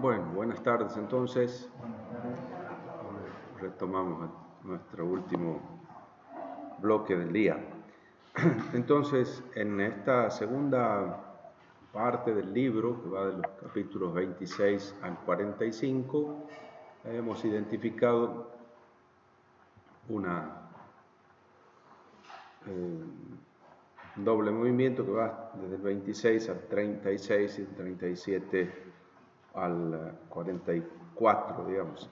Bueno, buenas tardes entonces. Retomamos nuestro último bloque del día. Entonces, en esta segunda parte del libro, que va de los capítulos 26 al 45, hemos identificado un doble movimiento que va desde el 26 al 36 y el 37 al 44, digamos.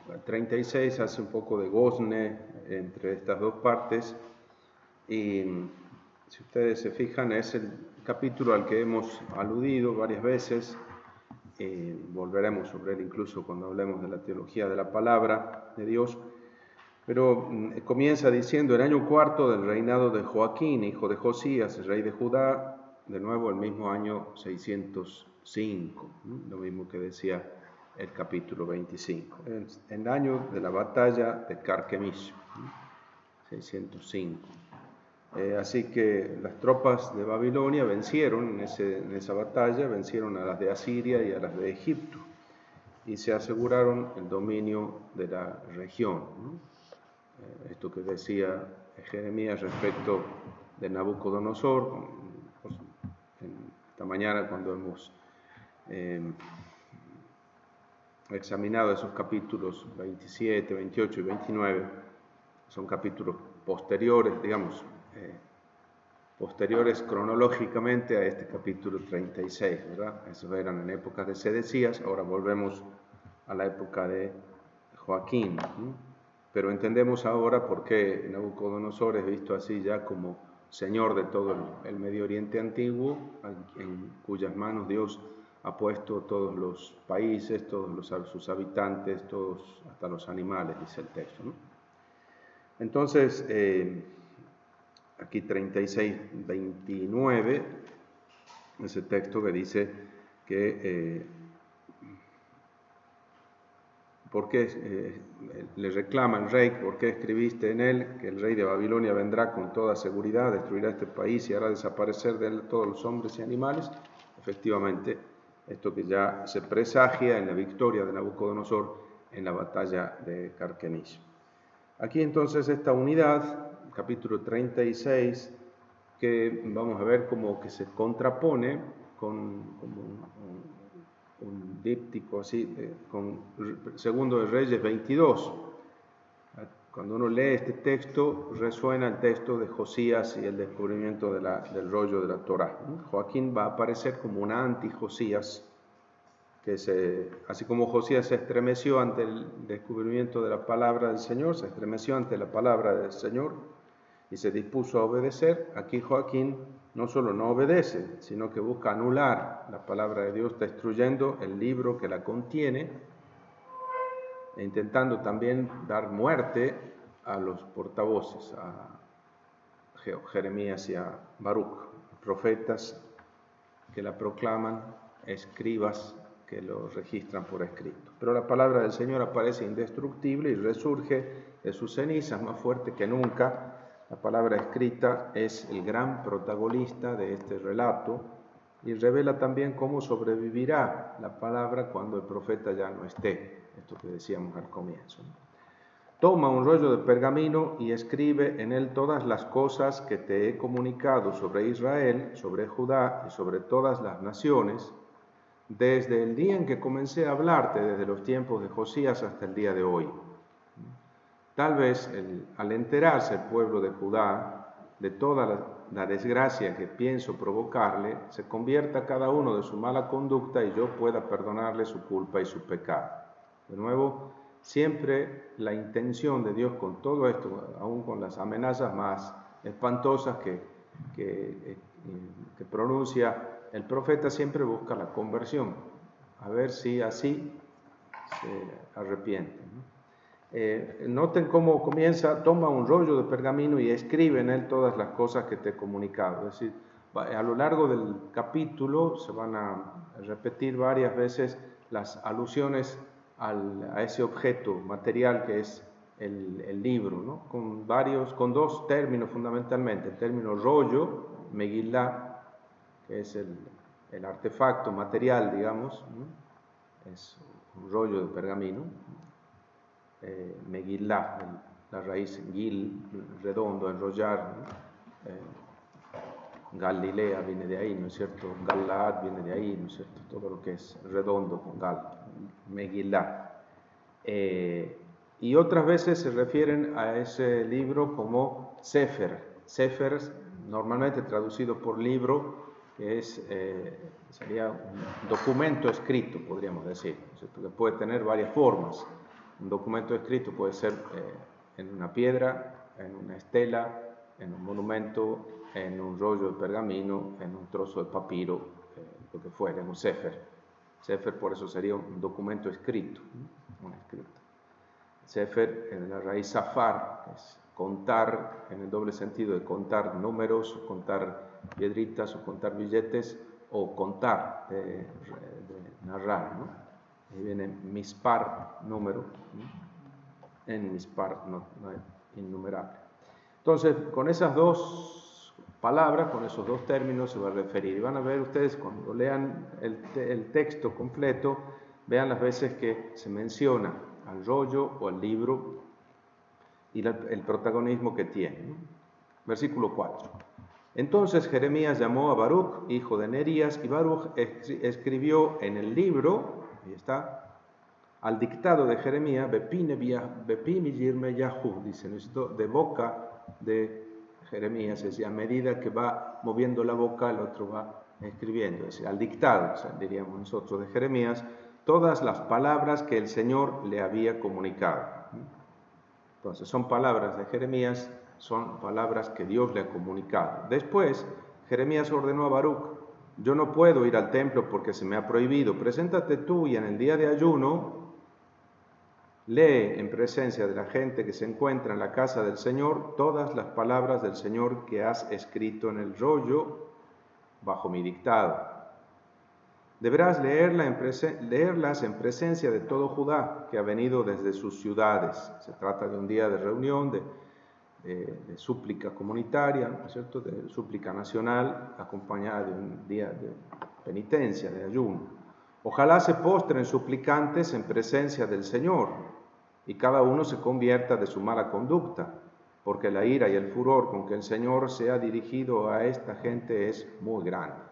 El 36 hace un poco de gozne entre estas dos partes y si ustedes se fijan es el capítulo al que hemos aludido varias veces y volveremos sobre él incluso cuando hablemos de la teología de la palabra de Dios. Pero comienza diciendo: el año cuarto del reinado de Joaquín, hijo de Josías, el rey de Judá, de nuevo el mismo año 605, lo mismo que decía el capítulo 25, en el año de la batalla de Carquemish, 605. Así que las tropas de Babilonia vencieron en esa batalla, vencieron a las de Asiria y a las de Egipto, y se aseguraron el dominio de la región, ¿no? Esto que decía Jeremías respecto de Nabucodonosor, esta mañana cuando hemos examinado esos capítulos 27, 28 y 29, son capítulos posteriores, digamos, posteriores cronológicamente a este capítulo 36, ¿verdad? Esos eran en épocas de Sedecías, ahora volvemos a la época de Joaquín, ¿no? Pero entendemos ahora por qué Nabucodonosor es visto así ya como señor de todo el Medio Oriente antiguo, en cuyas manos Dios ha puesto todos los países, sus habitantes, todos, hasta los animales, dice el texto, ¿no? Entonces, aquí 36, 29, ese texto que dice que ¿por qué le reclama el rey? ¿Por qué escribiste en él que el rey de Babilonia vendrá con toda seguridad, destruirá este país y hará desaparecer de él todos los hombres y animales? Efectivamente, esto que ya se presagia en la victoria de Nabucodonosor en la batalla de Carquemish. Aquí entonces esta unidad, capítulo 36, que vamos a ver como que se contrapone con un díptico así, con Segundo de Reyes 22. Cuando uno lee este texto, resuena el texto de Josías y el descubrimiento del rollo de la Torá. Joaquín va a aparecer como una anti-Josías, así como Josías se estremeció ante el descubrimiento de la palabra del Señor, se estremeció ante la palabra del Señor y se dispuso a obedecer. Aquí Joaquín no solo no obedece, sino que busca anular la palabra de Dios, destruyendo el libro que la contiene e intentando también dar muerte a los portavoces, a Jeremías y a Baruch, profetas que la proclaman, escribas que lo registran por escrito. Pero la palabra del Señor aparece indestructible y resurge de sus cenizas más fuerte que nunca. La palabra escrita es el gran protagonista de este relato y revela también cómo sobrevivirá la palabra cuando el profeta ya no esté, esto que decíamos al comienzo. Toma un rollo de pergamino y escribe en él todas las cosas que te he comunicado sobre Israel, sobre Judá y sobre todas las naciones, desde el día en que comencé a hablarte, desde los tiempos de Josías hasta el día de hoy. Tal vez al enterarse el pueblo de Judá de toda la desgracia que pienso provocarle, se convierta cada uno de su mala conducta y yo pueda perdonarle su culpa y su pecado. De nuevo, siempre la intención de Dios con todo esto, aún con las amenazas más espantosas que pronuncia el profeta, siempre busca la conversión, a ver si así se arrepienten, ¿no? Noten cómo comienza: toma un rollo de pergamino y escribe en él todas las cosas que te he comunicado. Es decir, a lo largo del capítulo se van a repetir varias veces las alusiones a ese objeto material que es el libro, ¿no? Con dos términos fundamentalmente: el término rollo, Megilá, que es el artefacto material, digamos, ¿no? es un rollo de pergamino. Megillah, la raíz gil, redondo, enrollar, ¿no? Galilea viene de ahí, ¿no es cierto? Galaad viene de ahí, ¿no es cierto? Todo lo que es redondo con gal, Megillah. Y otras veces se refieren a ese libro como Sefer. Sefer, normalmente traducido por libro, que sería un documento escrito, podríamos decir, ¿no es cierto? Que puede tener varias formas. Un documento escrito puede ser en una piedra, en una estela, en un monumento, en un rollo de pergamino, en un trozo de papiro, lo que fuera, en un sefer. Sefer por eso sería un documento escrito, ¿no? Un escrito. Sefer en la raíz safar, que es contar, en el doble sentido de contar números, o contar piedritas, o contar billetes, o contar, de narrar, ¿no? Ahí viene mispar, número, ¿no? En mispar, no es innumerable. Entonces, con esas dos palabras, con esos dos términos se va a referir. Y van a ver ustedes, cuando lean el texto completo, vean las veces que se menciona al rollo o al libro y el protagonismo que tiene, ¿no? Versículo 4. Entonces Jeremías llamó a Baruch, hijo de Nerías, y Baruch escribió en el libro, ahí está, al dictado de Jeremías, Bepimi Yirme Yahu, dice, de boca de Jeremías, es decir, a medida que va moviendo la boca, el otro va escribiendo, es decir, al dictado, o sea, diríamos nosotros, de Jeremías, todas las palabras que el Señor le había comunicado. Entonces, son palabras de Jeremías, son palabras que Dios le ha comunicado. Después, Jeremías ordenó a Baruch, yo no puedo ir al templo porque se me ha prohibido, preséntate tú y en el día de ayuno, lee en presencia de la gente que se encuentra en la casa del Señor todas las palabras del Señor que has escrito en el rollo bajo mi dictado. Deberás leerlas en presencia de todo Judá que ha venido desde sus ciudades. Se trata de un día de reunión, de súplica comunitaria, ¿no es cierto?, de súplica nacional, acompañada de un día de penitencia, de ayuno. Ojalá se postren suplicantes en presencia del Señor y cada uno se convierta de su mala conducta, porque la ira y el furor con que el Señor se ha dirigido a esta gente es muy grande.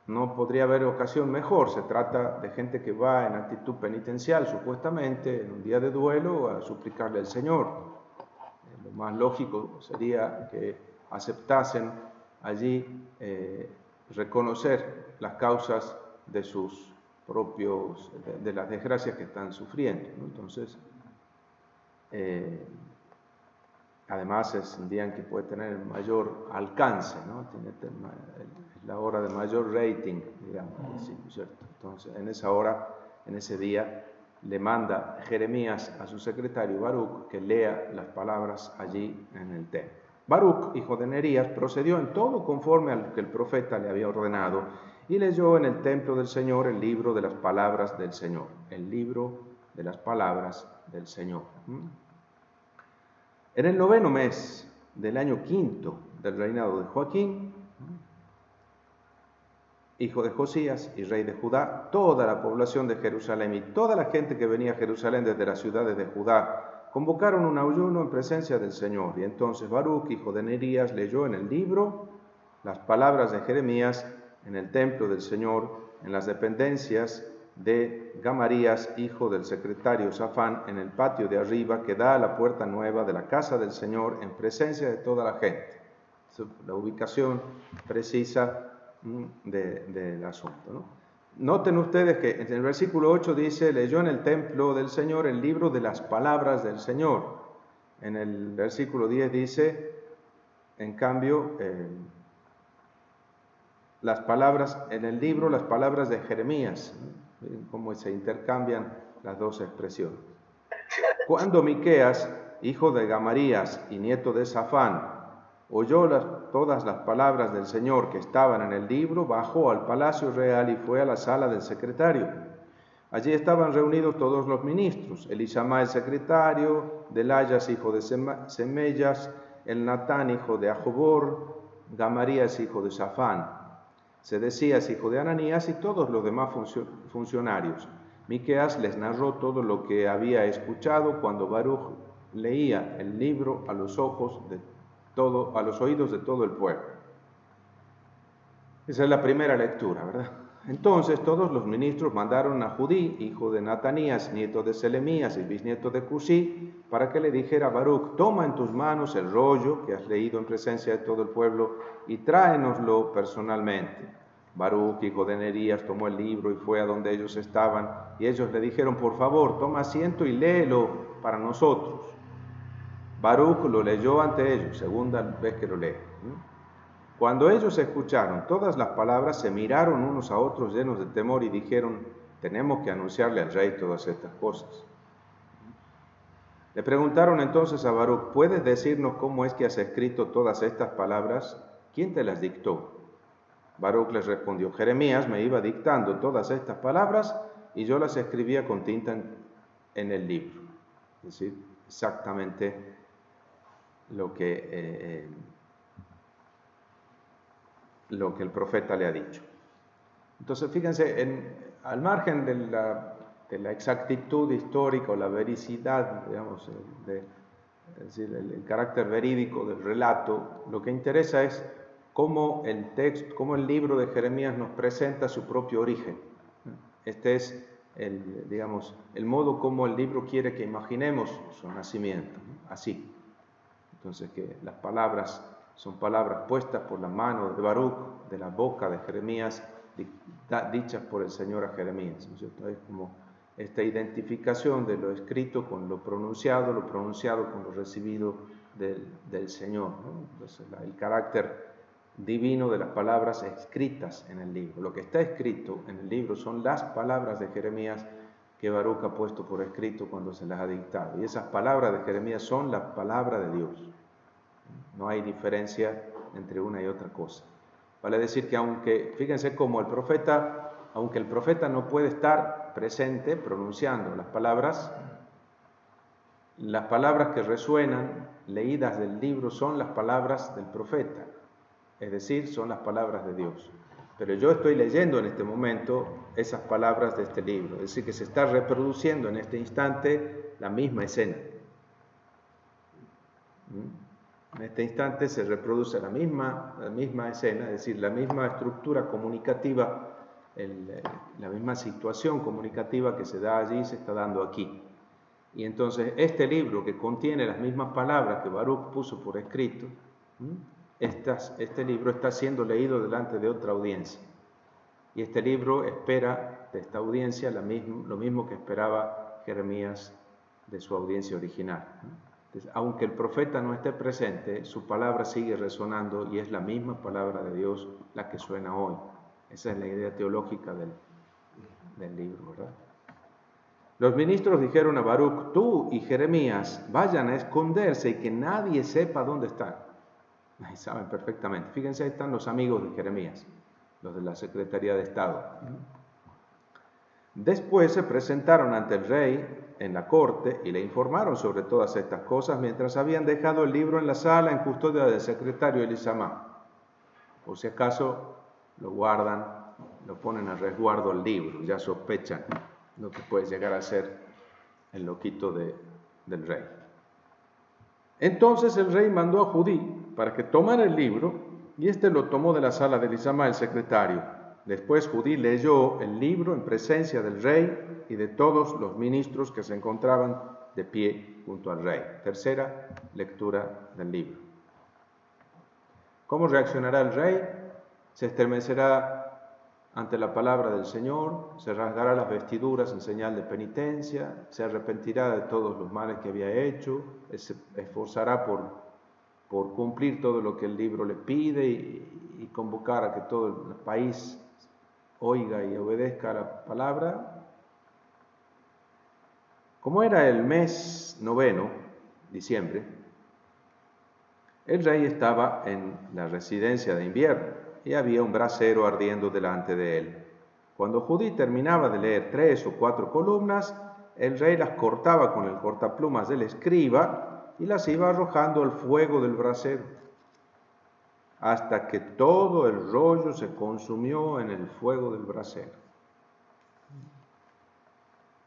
No podría haber ocasión mejor, se trata de gente que va en actitud penitencial, supuestamente, en un día de duelo, a suplicarle al Señor. Lo más lógico sería que aceptasen allí reconocer las causas de sus propios, de las desgracias que están sufriendo, ¿no? Entonces, además es un día en que puede tener mayor alcance, ¿no? Es la hora de mayor rating, digamos, ¿cierto? Entonces, en esa hora, en ese día, le manda Jeremías a su secretario Baruch que lea las palabras allí en el templo. Baruch, hijo de Nerías, procedió en todo conforme a lo que el profeta le había ordenado y leyó en el templo del Señor el libro de las palabras del Señor. El libro de las palabras del Señor. En el 9º mes del año 5º del reinado de Joaquín, hijo de Josías y rey de Judá, toda la población de Jerusalén y toda la gente que venía a Jerusalén desde las ciudades de Judá convocaron un ayuno en presencia del Señor. Y entonces Baruch, hijo de Nerías, leyó en el libro las palabras de Jeremías en el templo del Señor, en las dependencias de Gamarías, hijo del secretario Safán, en el patio de arriba que da a la puerta nueva de la casa del Señor, en presencia de toda la gente. La ubicación precisa del asunto, ¿no? Noten ustedes que en el versículo 8 dice, leyó en el templo del Señor el libro de las palabras del Señor. En el versículo 10 dice, en cambio, las palabras, en el libro las palabras de Jeremías, cómo se intercambian las dos expresiones. Cuando Miqueas, hijo de Gamarías y nieto de Safán, oyó todas las palabras del Señor que estaban en el libro, bajó al palacio real y fue a la sala del secretario. Allí estaban reunidos todos los ministros, Elisama el secretario, Delayas hijo de Semellas, el Natán hijo de Ajobor, Gamarías hijo de Safán. Sedecías, hijo de Ananías, y todos los demás funcionarios. Miqueas les narró todo lo que había escuchado cuando Baruch leía el libro a los oídos de todo el pueblo. Esa es la primera lectura, ¿verdad? Entonces todos los ministros mandaron a Judí, hijo de Natanías, nieto de Selemías y bisnieto de Cusí, para que le dijera a Baruch: toma en tus manos el rollo que has leído en presencia de todo el pueblo y tráenoslo personalmente. Baruch, hijo de Nerías, tomó el libro y fue a donde ellos estaban, y ellos le dijeron: por favor, toma asiento y léelo para nosotros. Baruch lo leyó ante ellos, segunda vez que lo lee. Cuando ellos escucharon todas las palabras, se miraron unos a otros llenos de temor y dijeron: tenemos que anunciarle al rey todas estas cosas. Le preguntaron entonces a Baruch: ¿puedes decirnos cómo es que has escrito todas estas palabras? ¿Quién te las dictó? Baruch les respondió: Jeremías me iba dictando todas estas palabras y yo las escribía con tinta en el libro. Es decir, exactamente lo que el profeta le ha dicho. Entonces, fíjense, al margen de la exactitud histórica o la vericidad, digamos, es decir, el carácter verídico del relato, lo que interesa es cómo el libro de Jeremías nos presenta su propio origen. Este es el modo como el libro quiere que imaginemos su nacimiento, ¿no? Así. Entonces, que las palabras son palabras puestas por la mano de Baruch, de la boca de Jeremías, dichas por el Señor a Jeremías, ¿no es cierto? Es como esta identificación de lo escrito con lo pronunciado con lo recibido del Señor, ¿no? Entonces, el carácter divino de las palabras escritas en el libro. Lo que está escrito en el libro son las palabras de Jeremías que Baruch ha puesto por escrito cuando se las ha dictado. Y esas palabras de Jeremías son la palabra de Dios. No hay diferencia entre una y otra cosa. Vale decir que fíjense cómo aunque el profeta no puede estar presente pronunciando las palabras que resuenan, leídas del libro, son las palabras del profeta. Es decir, son las palabras de Dios. Pero yo estoy leyendo en este momento esas palabras de este libro. Es decir, que se está reproduciendo en este instante la misma escena. En este instante se reproduce la misma escena, es decir, la misma estructura comunicativa, la misma situación comunicativa que se da allí se está dando aquí. Y entonces este libro, que contiene las mismas palabras que Baruch puso por escrito, este libro está siendo leído delante de otra audiencia. Y este libro espera de esta audiencia lo mismo que esperaba Jeremías de su audiencia original. Entonces, aunque el profeta no esté presente, su palabra sigue resonando y es la misma palabra de Dios la que suena hoy. Esa es la idea teológica del libro, ¿verdad? Los ministros dijeron a Baruch: tú y Jeremías vayan a esconderse y que nadie sepa dónde están. Ahí saben perfectamente. Fíjense, ahí están los amigos de Jeremías, los de la Secretaría de Estado. Después se presentaron ante el rey en la corte y le informaron sobre todas estas cosas mientras habían dejado el libro en la sala en custodia del secretario Elisama. Por si acaso lo guardan, lo ponen a resguardo el libro, ya sospechan lo que puede llegar a ser el loquito del rey. Entonces el rey mandó a Judí para que tomara el libro y éste lo tomó de la sala de Elisama, el secretario. Después Judí leyó el libro en presencia del rey y de todos los ministros que se encontraban de pie junto al rey. Tercera lectura del libro. ¿Cómo reaccionará el rey? Se estremecerá ante la palabra del Señor, se rasgará las vestiduras en señal de penitencia, se arrepentirá de todos los males que había hecho, se esforzará por cumplir todo lo que el libro le pide y convocar a que todo el país oiga y obedezca a la palabra. Como era el mes 9, diciembre, el rey estaba en la residencia de invierno y había un brasero ardiendo delante de él. Cuando Judí terminaba de leer 3 o 4 columnas, el rey las cortaba con el cortaplumas del escriba y las iba arrojando al fuego del brasero. hasta que todo el rollo se consumió en el fuego del brasero.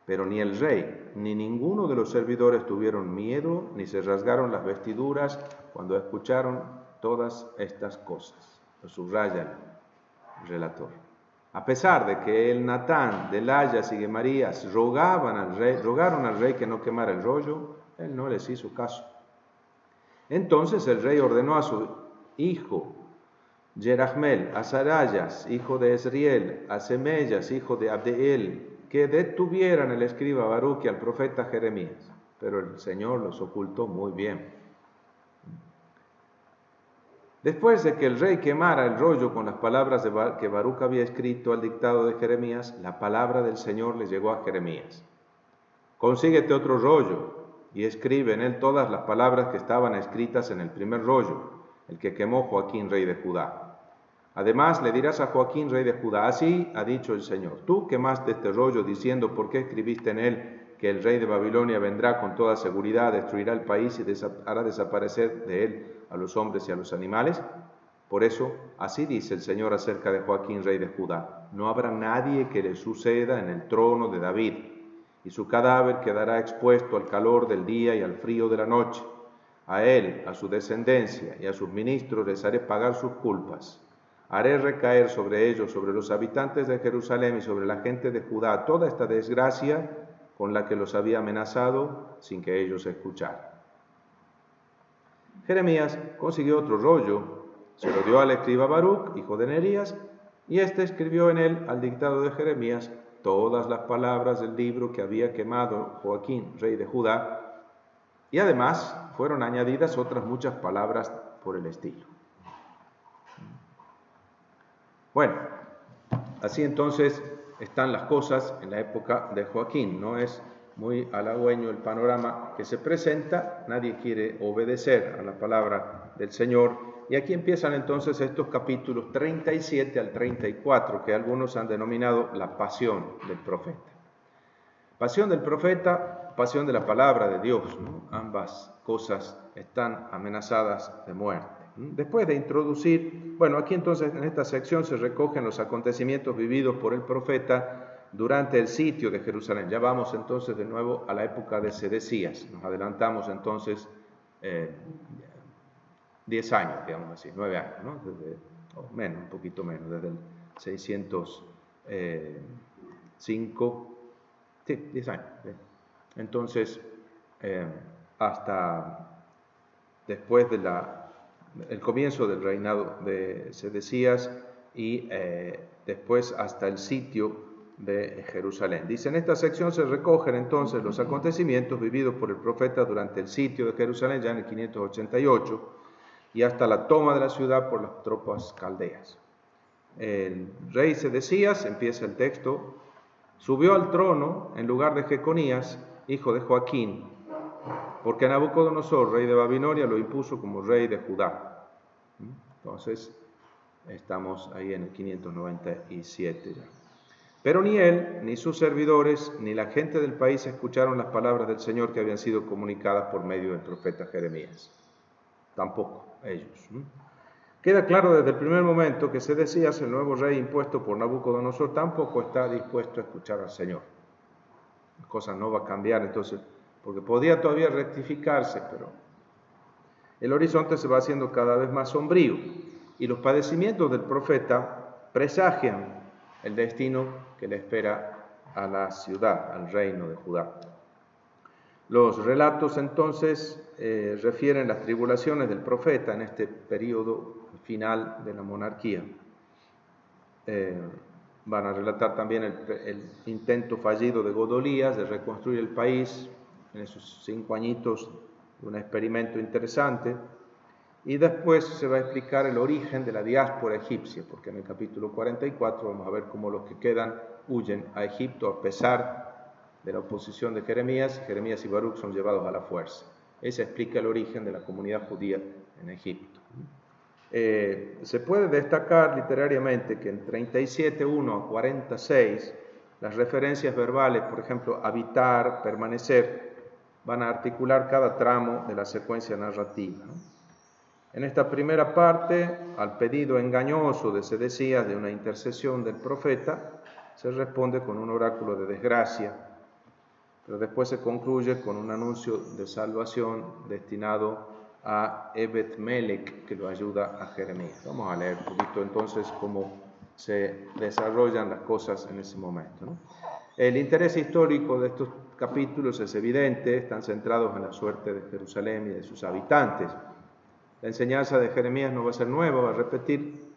Pero ni el rey ni ninguno de los servidores tuvieron miedo, ni se rasgaron las vestiduras cuando escucharon todas estas cosas. Lo subraya el relator. A pesar de que el Natán, Delayas y Gemarías rogaron al rey que no quemara el rollo, él no les hizo caso. Entonces el rey ordenó a su hijo Jerahmel, a Sarayas, hijo de Esriel, a Semeyas, hijo de Abdeel, que detuvieran al escriba Baruc y al profeta Jeremías. Pero el Señor los ocultó muy bien. Después de que el rey quemara el rollo con las palabras que Baruc había escrito al dictado de Jeremías, la palabra del Señor le llegó a Jeremías. Consíguete otro rollo y escribe en él todas las palabras que estaban escritas en el primer rollo, el que quemó Joaquín, rey de Judá. Además le dirás a Joaquín, rey de Judá, así ha dicho el Señor, tú quemaste este rollo diciendo, ¿por qué escribiste en él que el rey de Babilonia vendrá con toda seguridad, destruirá el país y hará desaparecer de él a los hombres y a los animales? Por eso, así dice el Señor acerca de Joaquín, rey de Judá, no habrá nadie que le suceda en el trono de David, y su cadáver quedará expuesto al calor del día y al frío de la noche. A él, a su descendencia y a sus ministros les haré pagar sus culpas. Haré recaer sobre ellos, sobre los habitantes de Jerusalén y sobre la gente de Judá, toda esta desgracia con la que los había amenazado sin que ellos escucharan. Jeremías consiguió otro rollo, se lo dio al escriba Baruc, hijo de Nerías, y éste escribió en él al dictado de Jeremías todas las palabras del libro que había quemado Joaquín, rey de Judá, y además fueron añadidas otras muchas palabras por el estilo. Bueno, así entonces están las cosas en la época de Joaquín. No es muy halagüeño el panorama que se presenta, nadie quiere obedecer a la palabra del Señor. Y aquí empiezan entonces estos capítulos 37 al 34, que algunos han denominado la pasión del profeta. Pasión del profeta, pasión de la palabra de Dios, ¿no? Ambas cosas están amenazadas de muerte. Después de introducir, bueno, aquí entonces en esta sección se recogen los acontecimientos vividos por el profeta durante el sitio de Jerusalén. Ya vamos entonces de nuevo a la época de Sedecías. Nos adelantamos entonces 10 años, digamos así, 9 años, ¿no? O menos, un poquito menos, desde el 605, sí, 10 años. Entonces, hasta después de el comienzo del reinado de Sedecías y después hasta el sitio de Jerusalén. Dice, en esta sección se recogen entonces los acontecimientos vividos por el profeta durante el sitio de Jerusalén, ya en el 588, y hasta la toma de la ciudad por las tropas caldeas. El rey Sedecías, empieza el texto, subió al trono en lugar de Jeconías, hijo de Joaquín, porque Nabucodonosor, rey de Babilonia, lo impuso como rey de Judá. Entonces, estamos ahí en el 597 ya. Pero ni él, ni sus servidores, ni la gente del país escucharon las palabras del Señor que habían sido comunicadas por medio del profeta Jeremías. Tampoco ellos. Queda claro desde el primer momento que Sedecías, el nuevo rey impuesto por Nabucodonosor, tampoco está dispuesto a escuchar al Señor. La cosa no va a cambiar entonces, porque podía todavía rectificarse, pero el horizonte se va haciendo cada vez más sombrío y los padecimientos del profeta presagian el destino que le espera a la ciudad, al reino de Judá. Los relatos entonces refieren las tribulaciones del profeta en este periodo final de la monarquía. Van a relatar también el intento fallido de Godolías de reconstruir el país en esos 5 añitos, un experimento interesante, y después se va a explicar el origen de la diáspora egipcia, porque en el capítulo 44 vamos a ver cómo los que quedan huyen a Egipto a pesar de la oposición de Jeremías y Baruc son llevados a la fuerza. Ese explica el origen de la comunidad judía en Egipto. Se puede destacar literariamente que en 37:1 a 46, las referencias verbales, por ejemplo, habitar, permanecer, van a articular cada tramo de la secuencia narrativa, ¿no? En esta primera parte, al pedido engañoso de Sedecías de una intercesión del profeta, se responde con un oráculo de desgracia, pero después se concluye con un anuncio de salvación destinado a Ebed-Melech, que lo ayuda a Jeremías. Vamos a leer un poquito entonces cómo se desarrollan las cosas en ese momento, ¿no? El interés histórico de estos capítulos es evidente, están centrados en la suerte de Jerusalén y de sus habitantes. La enseñanza de Jeremías no va a ser nueva, va a repetir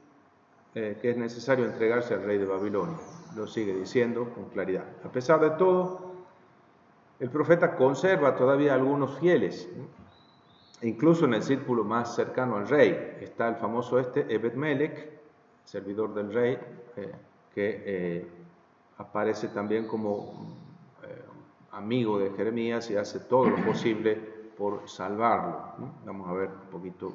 que es necesario entregarse al rey de Babilonia. Lo sigue diciendo con claridad. A pesar de todo, el profeta conserva todavía algunos fieles, ¿no? Incluso en el círculo más cercano al rey está el famoso Ebed-Melech, servidor del rey, que aparece también como amigo de Jeremías y hace todo lo posible por salvarlo, ¿no? Vamos a ver un poquito.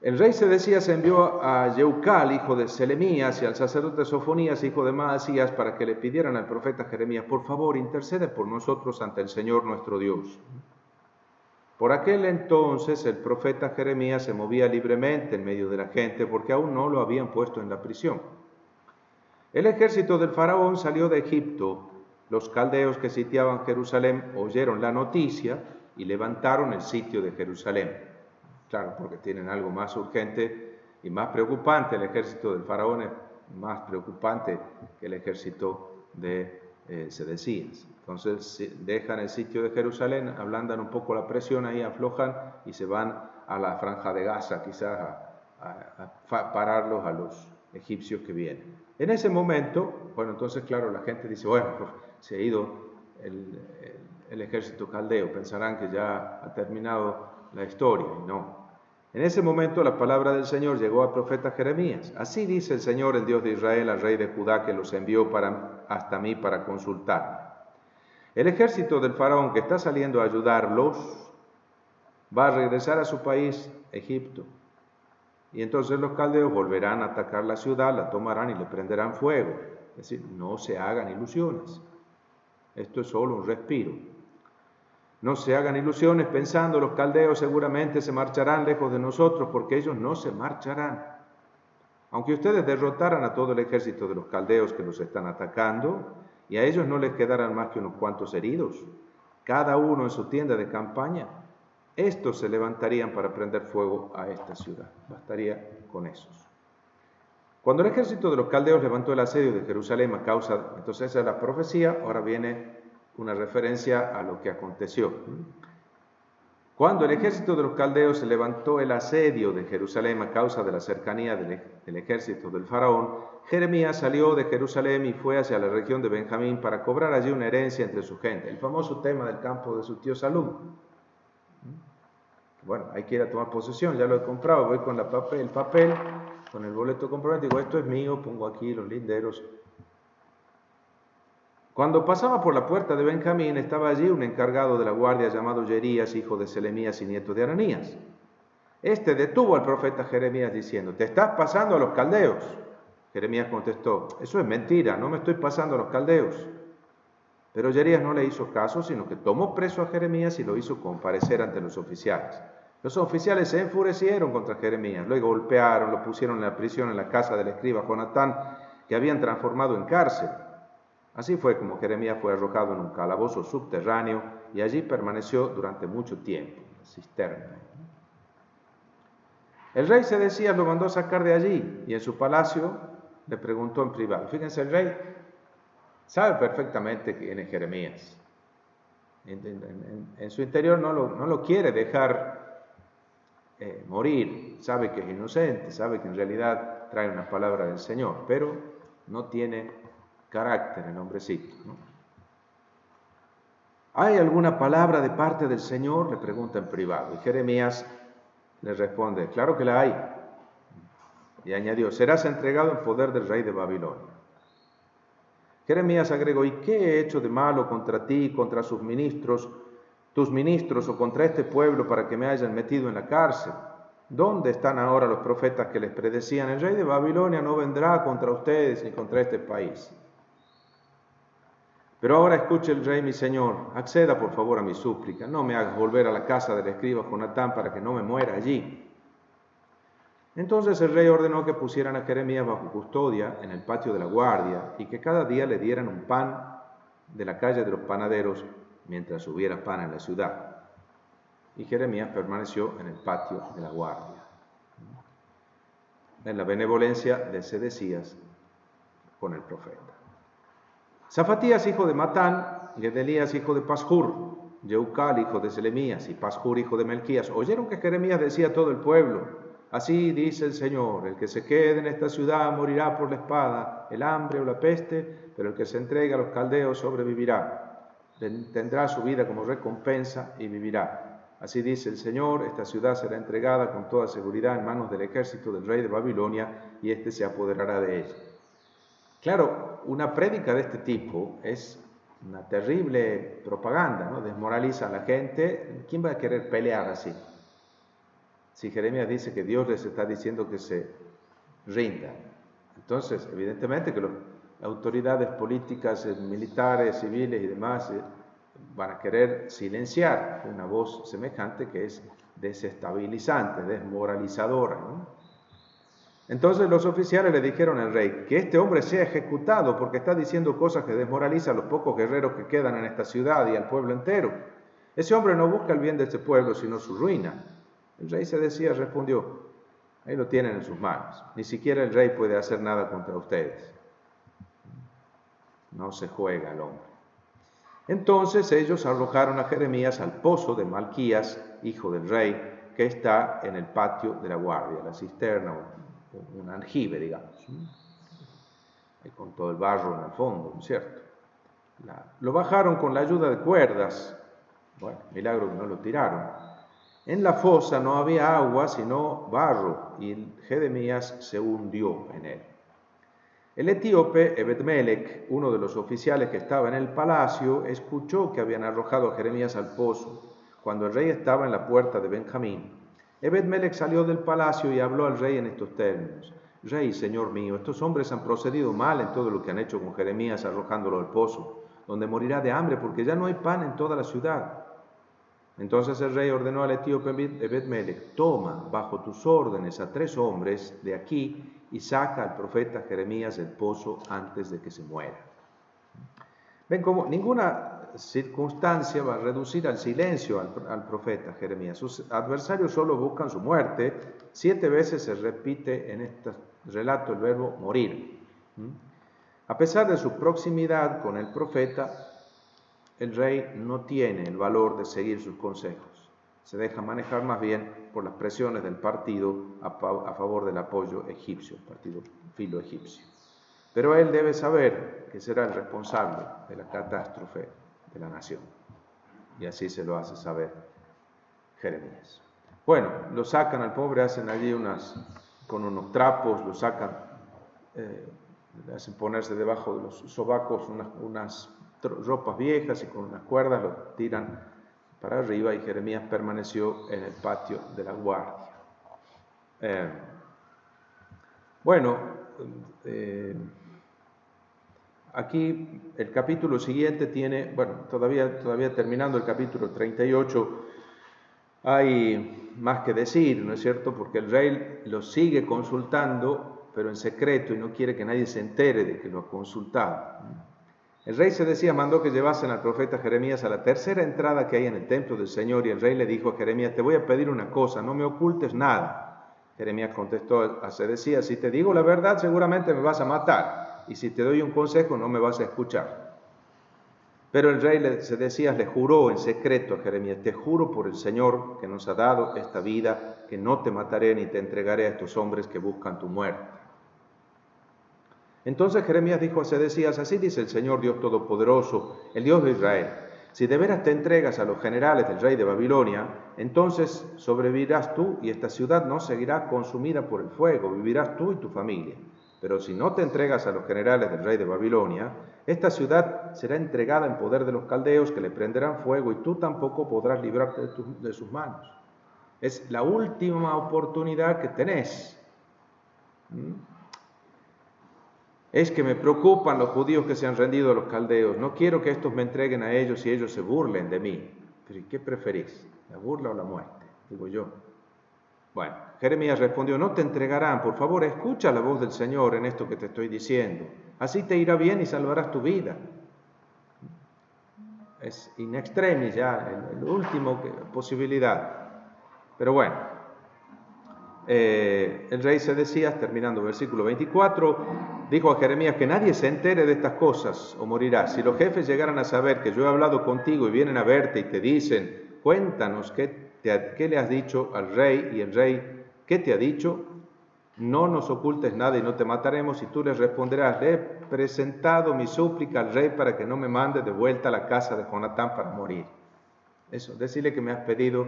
El rey Sedecías envió a Yeucal, hijo de Selemías, y al sacerdote Sofonías, hijo de Maasías, para que le pidieran al profeta Jeremías: por favor, intercede por nosotros ante el Señor nuestro Dios. Por aquel entonces el profeta Jeremías se movía libremente en medio de la gente, porque aún no lo habían puesto en la prisión. El ejército del faraón salió de Egipto. Los caldeos que sitiaban Jerusalén oyeron la noticia y levantaron el sitio de Jerusalén. Claro, porque tienen algo más urgente y más preocupante. El ejército del faraón es más preocupante que el ejército de Sedecías. Entonces dejan el sitio de Jerusalén, ablandan un poco la presión ahí, aflojan y se van a la franja de Gaza, quizás a pararlos a los egipcios que vienen. En ese momento, bueno, entonces claro, la gente dice, bueno, pues, se ha ido el ejército caldeo, pensarán que ya ha terminado la historia, y no. En ese momento la palabra del Señor llegó al profeta Jeremías. Así dice el Señor, el Dios de Israel, al rey de Judá, que los envió hasta mí para consultarme. El ejército del faraón que está saliendo a ayudarlos va a regresar a su país, Egipto. Y entonces los caldeos volverán a atacar la ciudad, la tomarán y le prenderán fuego. Es decir, no se hagan ilusiones. Esto es solo un respiro. No se hagan ilusiones pensando, los caldeos seguramente se marcharán lejos de nosotros, porque ellos no se marcharán. Aunque ustedes derrotaran a todo el ejército de los caldeos que los están atacando, y a ellos no les quedarán más que unos cuantos heridos, cada uno en su tienda de campaña, estos se levantarían para prender fuego a esta ciudad. Bastaría con esos. Cuando el ejército de los caldeos levantó el asedio de Jerusalén a causa, entonces esa es la profecía, ahora viene una referencia a lo que aconteció. Cuando el ejército de los caldeos levantó el asedio de Jerusalén a causa de la cercanía del ejército del faraón, Jeremías salió de Jerusalén y fue hacia la región de Benjamín para cobrar allí una herencia entre su gente. El famoso tema del campo de su tío Salum. Bueno, hay que ir a tomar posesión, ya lo he comprado, voy con el papel, con el boleto comprometido, digo, esto es mío, pongo aquí los linderos. Cuando pasaba por la puerta de Benjamín, estaba allí un encargado de la guardia llamado Yerías, hijo de Selemías y nieto de Ananías. Este detuvo al profeta Jeremías diciendo: ¿te estás pasando a los caldeos? Jeremías contestó: eso es mentira, no me estoy pasando a los caldeos. Pero Yerías no le hizo caso, sino que tomó preso a Jeremías y lo hizo comparecer ante los oficiales. Los oficiales se enfurecieron contra Jeremías, lo golpearon, lo pusieron en la prisión en la casa del escriba Jonatán, que habían transformado en cárcel. Así fue como Jeremías fue arrojado en un calabozo subterráneo y allí permaneció durante mucho tiempo, en la cisterna. El rey Sedecías lo mandó sacar de allí y en su palacio le preguntó en privado. Fíjense, el rey sabe perfectamente quién es Jeremías. En su interior no lo quiere dejar morir, sabe que es inocente, sabe que en realidad trae una palabra del Señor, pero no tiene carácter el hombrecito, ¿no? ¿Hay alguna palabra de parte del Señor?, le pregunta en privado. Y Jeremías le responde: claro que la hay. Y añadió: serás entregado en poder del rey de Babilonia. Jeremías agregó: ¿y qué he hecho de malo contra ti, contra tus ministros o contra este pueblo para que me hayan metido en la cárcel? ¿Dónde están ahora los profetas que les predecían: el rey de Babilonia no vendrá contra ustedes ni contra este país? Pero ahora escuche el rey mi señor, acceda por favor a mi súplica, no me hagas volver a la casa del escriba Jonatán para que no me muera allí. Entonces el rey ordenó que pusieran a Jeremías bajo custodia en el patio de la guardia y que cada día le dieran un pan de la calle de los panaderos mientras hubiera pan en la ciudad. Y Jeremías permaneció en el patio de la guardia. En la benevolencia de Sedecías con el profeta. Zafatías, hijo de Matán, Gedelías, hijo de Pashur, Yeucal, hijo de Selemías, y Pashur, hijo de Melquías, oyeron que Jeremías decía a todo el pueblo: así dice el Señor, el que se quede en esta ciudad morirá por la espada, el hambre o la peste, pero el que se entregue a los caldeos sobrevivirá. Tendrá su vida como recompensa y vivirá. Así dice el Señor, esta ciudad será entregada con toda seguridad en manos del ejército del rey de Babilonia, y éste se apoderará de ella. Claro, una prédica de este tipo es una terrible propaganda, ¿no? Desmoraliza a la gente. ¿Quién va a querer pelear así? Si Jeremías dice que Dios les está diciendo que se rindan. Entonces, evidentemente que las autoridades políticas, militares, civiles y demás van a querer silenciar una voz semejante que es desestabilizante, desmoralizadora, ¿no? Entonces los oficiales le dijeron al rey que este hombre sea ejecutado porque está diciendo cosas que desmoralizan a los pocos guerreros que quedan en esta ciudad y al pueblo entero. Ese hombre no busca el bien de este pueblo, sino su ruina. El rey Sedecías respondió: ahí lo tienen en sus manos. Ni siquiera el rey puede hacer nada contra ustedes. No se juega el hombre. Entonces ellos arrojaron a Jeremías al pozo de Malquías, hijo del rey, que está en el patio de la guardia, la cisterna, un aljibe, digamos, ahí con todo el barro en el fondo, ¿no es cierto? Lo bajaron con la ayuda de cuerdas. Bueno, milagro que no lo tiraron. En la fosa no había agua, sino barro, y Jeremías se hundió en él. El etíope Ebed-Melech, uno de los oficiales que estaba en el palacio, escuchó que habían arrojado a Jeremías al pozo, cuando el rey estaba en la puerta de Benjamín. Ebed-Melech salió del palacio y habló al rey en estos términos: Rey, señor mío, estos hombres han procedido mal en todo lo que han hecho con Jeremías arrojándolo al pozo, donde morirá de hambre porque ya no hay pan en toda la ciudad. Entonces el rey ordenó al etíope Ebed-Melech: toma bajo tus órdenes a 3 hombres de aquí y saca al profeta Jeremías del pozo antes de que se muera. Ven cómo ninguna circunstancia va a reducir al silencio al profeta Jeremías. Sus adversarios solo buscan su muerte. 7 veces se repite en este relato el verbo morir. A pesar de su proximidad con el profeta, el rey no tiene el valor de seguir sus consejos. Se deja manejar más bien por las presiones del partido a favor del apoyo egipcio, el partido filo egipcio. Pero él debe saber que será el responsable de la catástrofe de la nación. Y así se lo hace saber Jeremías. Bueno, lo sacan al pobre, hacen allí con unos trapos, lo sacan, le hacen ponerse debajo de los sobacos unas ropas viejas y con unas cuerdas lo tiran para arriba, y Jeremías permaneció en el patio de la guardia. Aquí el capítulo siguiente tiene, todavía terminando el capítulo 38, hay más que decir, ¿no es cierto? Porque el rey lo sigue consultando, pero en secreto, y no quiere que nadie se entere de que lo ha consultado. El rey Sedecías mandó que llevasen al profeta Jeremías a la tercera entrada que hay en el templo del Señor, y el rey le dijo a Jeremías: te voy a pedir una cosa, no me ocultes nada. Jeremías contestó a Sedecías: si te digo la verdad, seguramente me vas a matar, y si te doy un consejo, no me vas a escuchar. Pero el rey Sedecías le juró en secreto a Jeremías: te juro por el Señor que nos ha dado esta vida, que no te mataré ni te entregaré a estos hombres que buscan tu muerte. Entonces Jeremías dijo a Sedecías: así dice el Señor Dios Todopoderoso, el Dios de Israel: si de veras te entregas a los generales del rey de Babilonia, entonces sobrevivirás tú y esta ciudad no seguirá consumida por el fuego, vivirás tú y tu familia. Pero si no te entregas a los generales del rey de Babilonia, esta ciudad será entregada en poder de los caldeos, que le prenderán fuego, y tú tampoco podrás librarte de sus manos. Es la última oportunidad que tenés. Es que me preocupan los judíos que se han rendido a los caldeos. No quiero que estos me entreguen a ellos y ellos se burlen de mí. Pero ¿y qué preferís? ¿La burla o la muerte? Digo yo. Bueno, Jeremías respondió, no te entregarán, por favor, escucha la voz del Señor en esto que te estoy diciendo. Así te irá bien y salvarás tu vida. Es in extremis ya, la última posibilidad. Pero bueno, el rey Sedecías, terminando versículo 24, dijo a Jeremías que nadie se entere de estas cosas o morirá. Si los jefes llegaran a saber que yo he hablado contigo y vienen a verte y te dicen, cuéntanos qué le has dicho al rey, y el rey, ¿qué te ha dicho? No nos ocultes nada y no te mataremos. Y tú les responderás, le he presentado mi súplica al rey para que no me mande de vuelta a la casa de Jonatán para morir. Eso, decirle que me has pedido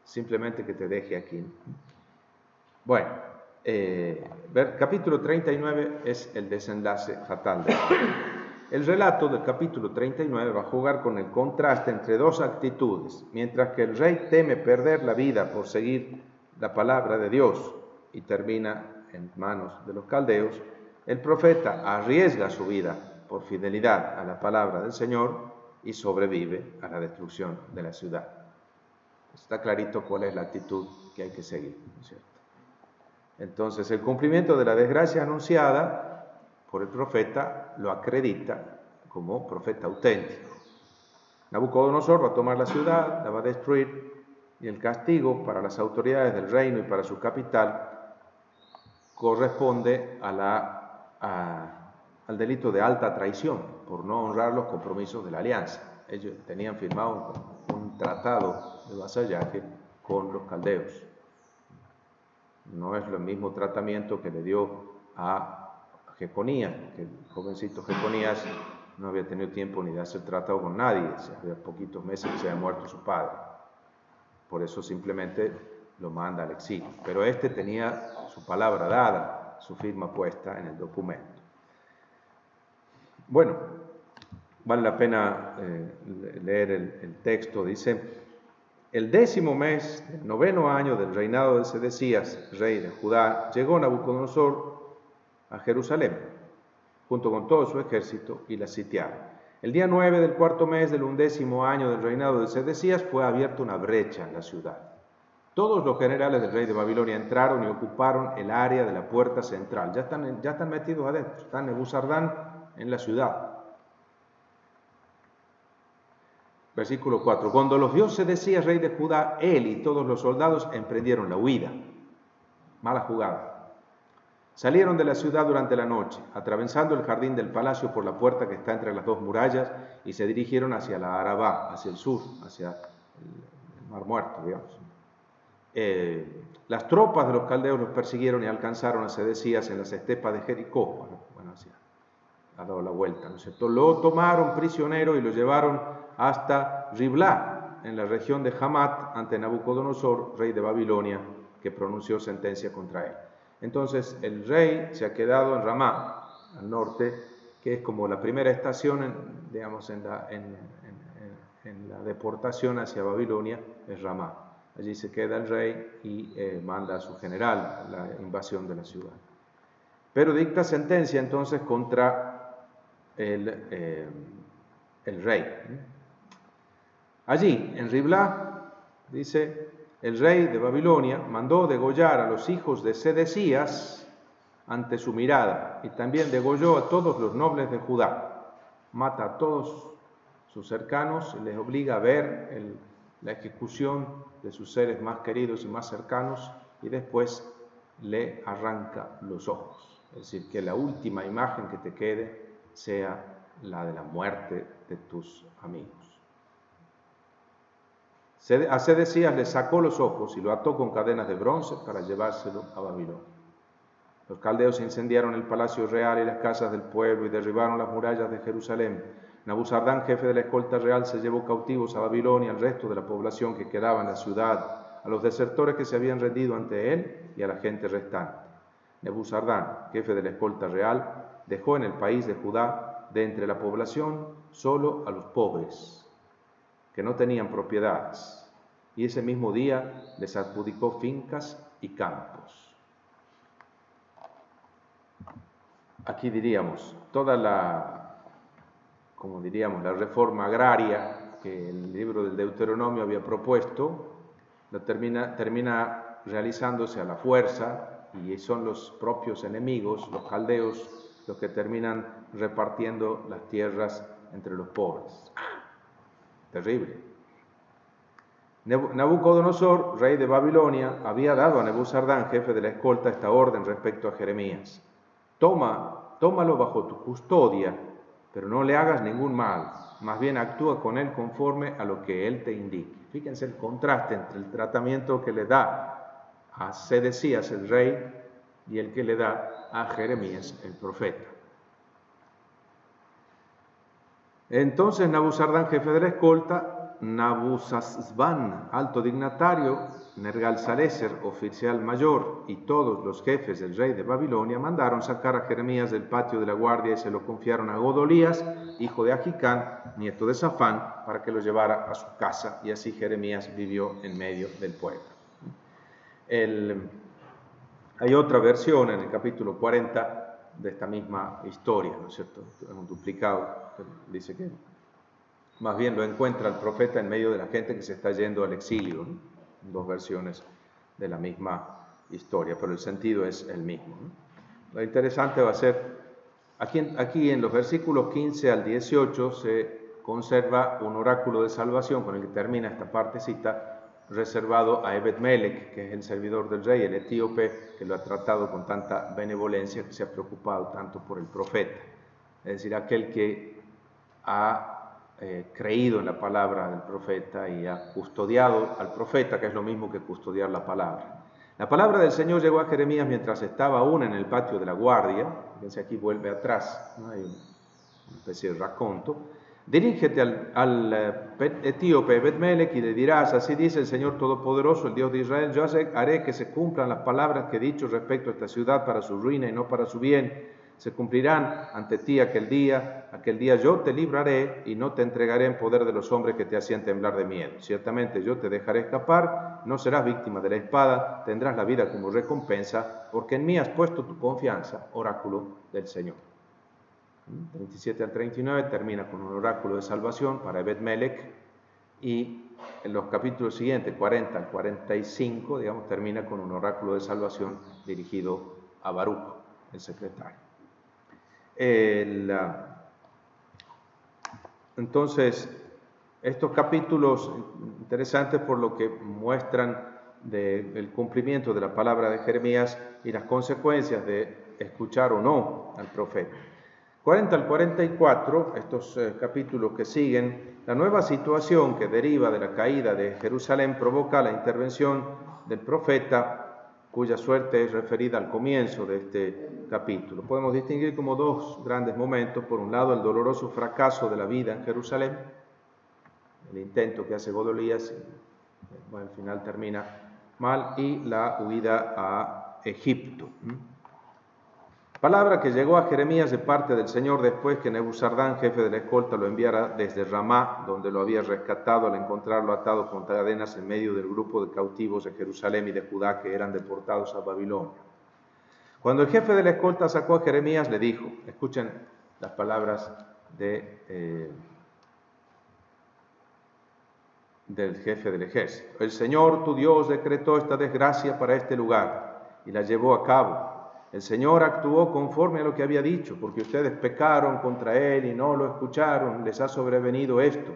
simplemente que te deje aquí. Bueno, capítulo 39 es el desenlace fatal de esto. El relato del capítulo 39 va a jugar con el contraste entre dos actitudes. Mientras que el rey teme perder la vida por seguir la palabra de Dios y termina en manos de los caldeos, el profeta arriesga su vida por fidelidad a la palabra del Señor y sobrevive a la destrucción de la ciudad. Está clarito cuál es la actitud que hay que seguir, ¿no es cierto? Entonces, el cumplimiento de la desgracia anunciada por el profeta lo acredita como profeta auténtico. Nabucodonosor va a tomar la ciudad, la va a destruir, y el castigo para las autoridades del reino y para su capital corresponde al delito de alta traición, por no honrar los compromisos de la alianza. Ellos tenían firmado un tratado de vasallaje con los caldeos. No es el mismo tratamiento que le dio a Jeconías, porque el jovencito Jeconías no había tenido tiempo ni de hacer tratado con nadie, había poquitos meses que se había muerto su padre. Por eso simplemente lo manda al exilio. Pero este tenía su palabra dada, su firma puesta en el documento. Bueno, vale la pena leer el texto. Dice, el 10º mes del 9º año del reinado de Sedecías, rey de Judá, llegó Nabucodonosor a Jerusalén, junto con todo su ejército, y la sitiaron. El día 9 del 4º mes del 11º año del reinado de Sedecías fue abierta una brecha en la ciudad. Todos los generales del rey de Babilonia entraron y ocuparon el área de la puerta central. Ya están metidos adentro, está Nebuzardán en la ciudad. Versículo 4. Cuando los vio Sedecías, rey de Judá, él y todos los soldados emprendieron la huida. Mala jugada. Salieron de la ciudad durante la noche, atravesando el jardín del palacio por la puerta que está entre las dos murallas, y se dirigieron hacia la Arabá, hacia el sur, hacia el Mar Muerto, digamos. Las tropas de los caldeos los persiguieron y alcanzaron a Sedecías en las estepas de Jericó. Bueno, ha dado la vuelta, ¿no es cierto? Lo tomaron prisionero y lo llevaron hasta Riblá, en la región de Hamat, ante Nabucodonosor, rey de Babilonia, que pronunció sentencia contra él. Entonces el rey se ha quedado en Ramá, al norte, que es como la primera estación, en la deportación hacia Babilonia, es Ramá. Allí se queda el rey y manda a su general la invasión de la ciudad. Pero dicta sentencia entonces contra el rey. Allí, en Riblá, dice, el rey de Babilonia mandó degollar a los hijos de Sedecías ante su mirada, y también degolló a todos los nobles de Judá. Mata a todos sus cercanos y les obliga a ver la ejecución de sus seres más queridos y más cercanos, y después le arranca los ojos. Es decir, que la última imagen que te quede sea la de la muerte de tus amigos. A Sedecías le sacó los ojos y lo ató con cadenas de bronce para llevárselo a Babilonia. Los caldeos incendiaron el palacio real y las casas del pueblo y derribaron las murallas de Jerusalén. Nabuzardán, jefe de la escolta real, se llevó cautivos a Babilonia al resto de la población que quedaba en la ciudad, a los desertores que se habían rendido ante él y a la gente restante. Nebuzardán, jefe de la escolta real, dejó en el país de Judá, de entre la población, solo a los pobres, que no tenían propiedades, y ese mismo día les adjudicó fincas y campos. aquí diríamos, toda la reforma agraria que el libro del Deuteronomio había propuesto, termina realizándose a la fuerza, y son los propios enemigos, los caldeos, los que terminan repartiendo las tierras entre los pobres. Terrible. Nabucodonosor, rey de Babilonia, había dado a Nebuzardán, jefe de la escolta, esta orden respecto a Jeremías: tómalo bajo tu custodia, pero no le hagas ningún mal, más bien actúa con él conforme a lo que él te indique. Fíjense el contraste entre el tratamiento que le da a Sedecías, el rey, y el que le da a Jeremías, el profeta. Entonces Nabuzardán, jefe de la escolta, Nabuzazban, alto dignatario, Nergal-Sarecer, oficial mayor, y todos los jefes del rey de Babilonia mandaron sacar a Jeremías del patio de la guardia y se lo confiaron a Godolías, hijo de Agicán, nieto de Safán, para que lo llevara a su casa, y así Jeremías vivió en medio del pueblo. Hay otra versión en el capítulo 40 de esta misma historia, ¿no es cierto? Es un duplicado, dice que más bien lo encuentra el profeta en medio de la gente que se está yendo al exilio, ¿no? Dos versiones de la misma historia, pero el sentido es el mismo, ¿no? Lo interesante va a ser, aquí en los versículos 15 al 18 se conserva un oráculo de salvación con el que termina esta partecita, reservado a Ebed-Melech, que es el servidor del rey, el etíope, que lo ha tratado con tanta benevolencia, que se ha preocupado tanto por el profeta. Es decir, aquel que ha creído en la palabra del profeta y ha custodiado al profeta, que es lo mismo que custodiar la palabra. La palabra del Señor llegó a Jeremías mientras estaba aún en el patio de la guardia. Fíjense, aquí vuelve atrás, ¿no? Hay una especie de raconto. Dirígete al etíope Ebed-Melech y le dirás: así dice el Señor Todopoderoso, el Dios de Israel, yo haré que se cumplan las palabras que he dicho respecto a esta ciudad para su ruina y no para su bien. Se cumplirán ante ti aquel día yo te libraré y no te entregaré en poder de los hombres que te hacían temblar de miedo. Ciertamente yo te dejaré escapar, no serás víctima de la espada, tendrás la vida como recompensa, porque en mí has puesto tu confianza, oráculo del Señor. 37 al 39 termina con un oráculo de salvación para Ebed-Melech, y en los capítulos siguientes, 40 al 45, digamos, termina con un oráculo de salvación dirigido a Baruch, el secretario. Entonces, estos capítulos interesantes por lo que muestran del cumplimiento de la palabra de Jeremías y las consecuencias de escuchar o no al profeta. 40 al 44, estos capítulos que siguen, la nueva situación que deriva de la caída de Jerusalén provoca la intervención del profeta, cuya suerte es referida al comienzo de este capítulo. Podemos distinguir como dos grandes momentos: por un lado, el doloroso fracaso de la vida en Jerusalén, el intento que hace Godolías, al final termina mal, y la huida a Egipto. Palabra que llegó a Jeremías de parte del Señor después que Nebuzardán, jefe de la escolta, lo enviara desde Ramá, donde lo había rescatado, al encontrarlo atado con cadenas en medio del grupo de cautivos de Jerusalén y de Judá que eran deportados a Babilonia. Cuando el jefe de la escolta sacó a Jeremías, le dijo, escuchen las palabras del jefe del ejército: el Señor tu Dios decretó esta desgracia para este lugar y la llevó a cabo. El Señor actuó conforme a lo que había dicho, porque ustedes pecaron contra Él y no lo escucharon, les ha sobrevenido esto.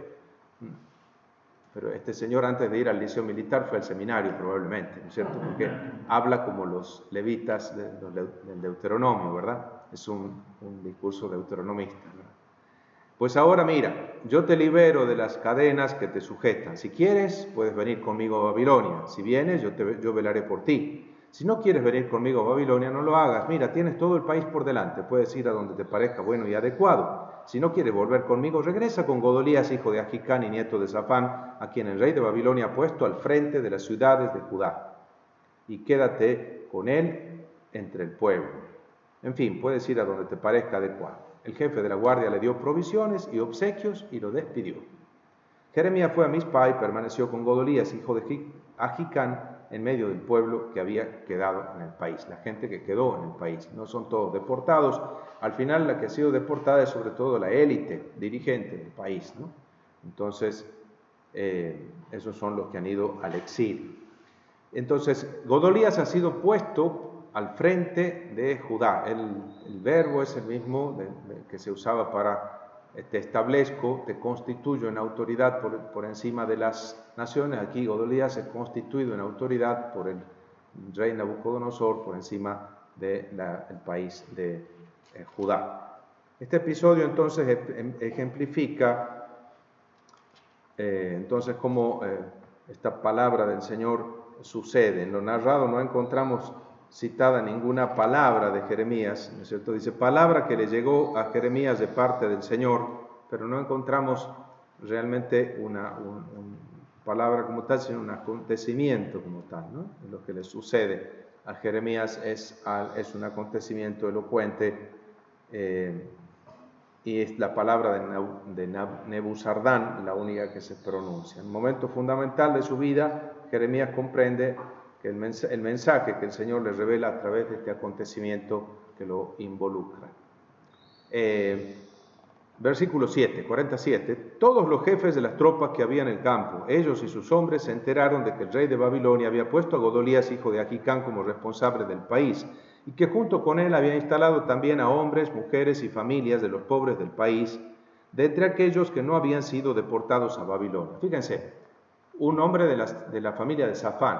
Pero este señor, antes de ir al liceo militar, fue al seminario probablemente, ¿no es cierto? Porque habla como los levitas del Deuteronomio, ¿verdad? Es un discurso deuteronomista, ¿verdad? Pues ahora mira, yo te libero de las cadenas que te sujetan. Si quieres, puedes venir conmigo a Babilonia. Si vienes, yo velaré por ti. Si no quieres venir conmigo a Babilonia, no lo hagas. Mira, tienes todo el país por delante. Puedes ir a donde te parezca bueno y adecuado. Si no quieres volver conmigo, regresa con Godolías, hijo de Agicán y nieto de Safán, a quien el rey de Babilonia ha puesto al frente de las ciudades de Judá. Y quédate con él entre el pueblo. En fin, puedes ir a donde te parezca adecuado. El jefe de la guardia le dio provisiones y obsequios y lo despidió. Jeremías fue a Mizpá y permaneció con Godolías, hijo de Agicán, en medio del pueblo que había quedado en el país, la gente que quedó en el país. No son todos deportados. Al final la que ha sido deportada es sobre todo la élite dirigente del país, ¿no? Entonces, esos son los que han ido al exilio. Entonces, Godolías ha sido puesto al frente de Judá. El verbo es el mismo que se usaba para te establezco, te constituyo en autoridad por encima de las naciones. Aquí Godolías es constituido en autoridad por el rey Nabucodonosor por encima del país de Judá. Este episodio entonces ejemplifica entonces cómo esta palabra del Señor sucede. En lo narrado no encontramos citada ninguna palabra de Jeremías, ¿no es cierto? Dice, palabra que le llegó a Jeremías de parte del Señor, pero no encontramos realmente una palabra como tal, sino un acontecimiento como tal, ¿no? Lo que le sucede a Jeremías es un acontecimiento elocuente, y es la palabra de Nebuzardán la única que se pronuncia. En un momento fundamental de su vida, Jeremías comprende que el mensaje que el Señor le revela a través de este acontecimiento que lo involucra. Versículo 7, 47. Todos los jefes de las tropas que había en el campo, ellos y sus hombres, se enteraron de que el rey de Babilonia había puesto a Godolías, hijo de Agicán, como responsable del país, y que junto con él había instalado también a hombres, mujeres y familias de los pobres del país, de entre aquellos que no habían sido deportados a Babilonia. Fíjense, un hombre de la familia de Safán,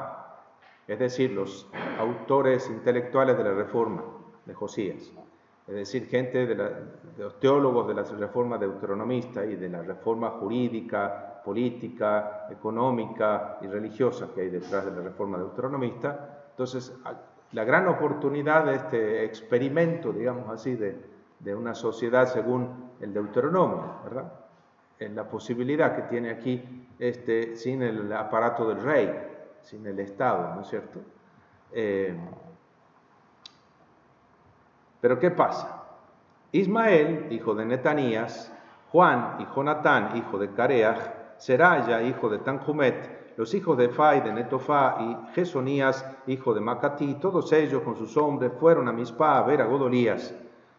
es decir, los autores intelectuales de la Reforma de Josías, es decir, gente de los teólogos de la Reforma deuteronomista y de la Reforma jurídica, política, económica y religiosa que hay detrás de la Reforma deuteronomista. Entonces, la gran oportunidad de este experimento, digamos así, de una sociedad según el Deuteronomio, ¿verdad? En la posibilidad que tiene aquí sin el aparato del rey, sin el Estado, ¿no es cierto? Pero ¿qué pasa? Ismael, hijo de Netanías, Juan y Jonatán, hijo de Careaj, Seraya, hijo de Tanjumet, los hijos de Fai, de Netofá, y Jesonías, hijo de Macatí, todos ellos con sus hombres fueron a Mizpá a ver a Godolías.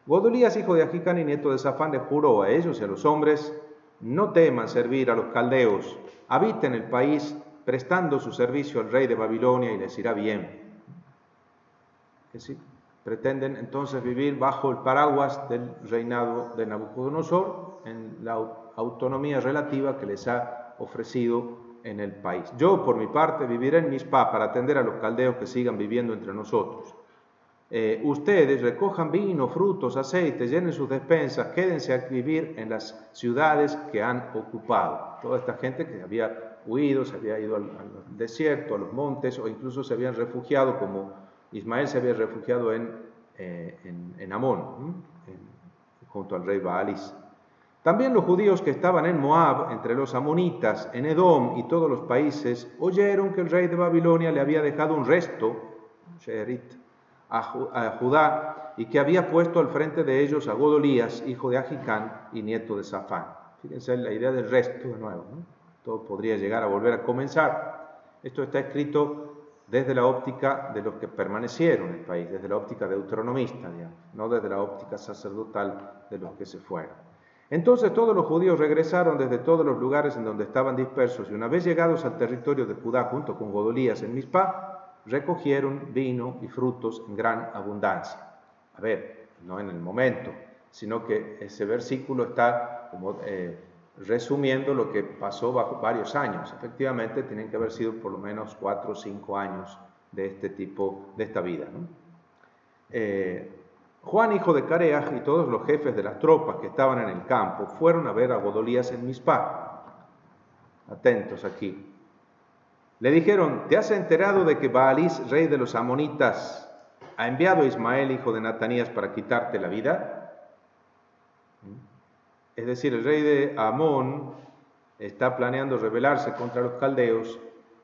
Godolías, hijo de Agicán y nieto de Safán, le juró a ellos y a los hombres, no teman servir a los caldeos, habiten el país, prestando su servicio al rey de Babilonia y les irá bien. ¿Que sí? Pretenden entonces vivir bajo el paraguas del reinado de Nabucodonosor en la autonomía relativa que les ha ofrecido en el país. Yo, por mi parte, viviré en Mizpá para atender a los caldeos que sigan viviendo entre nosotros. Ustedes recojan vino, frutos, aceite, llenen sus despensas, quédense a vivir en las ciudades que han ocupado. Toda esta gente que había huido, se había ido al desierto, a los montes, o incluso se habían refugiado, como Ismael se había refugiado en Amón, junto al rey Baalis. También los judíos que estaban en Moab, entre los amonitas, en Edom y todos los países, oyeron que el rey de Babilonia le había dejado un resto, Sheerit, a Judá, y que había puesto al frente de ellos a Godolías, hijo de Agicán y nieto de Safán. Fíjense la idea del resto de nuevo, ¿no? Todo podría llegar a volver a comenzar. Esto está escrito desde la óptica de los que permanecieron en el país, desde la óptica deuteronomista, digamos, no desde la óptica sacerdotal de los que se fueron. Entonces todos los judíos regresaron desde todos los lugares en donde estaban dispersos, y una vez llegados al territorio de Judá junto con Godolías en Mizpá, recogieron vino y frutos en gran abundancia. A ver, no en el momento, sino que ese versículo está como resumiendo lo que pasó bajo varios años. Efectivamente, tienen que haber sido por lo menos 4 o 5 años de este tipo, de esta vida, ¿no? Juan, hijo de Careaj, y todos los jefes de las tropas que estaban en el campo fueron a ver a Godolías en Mizpá. Atentos aquí. Le dijeron, ¿te has enterado de que Baalis, rey de los amonitas, ha enviado a Ismael, hijo de Netanías, para quitarte la vida? Es decir, el rey de Amón está planeando rebelarse contra los caldeos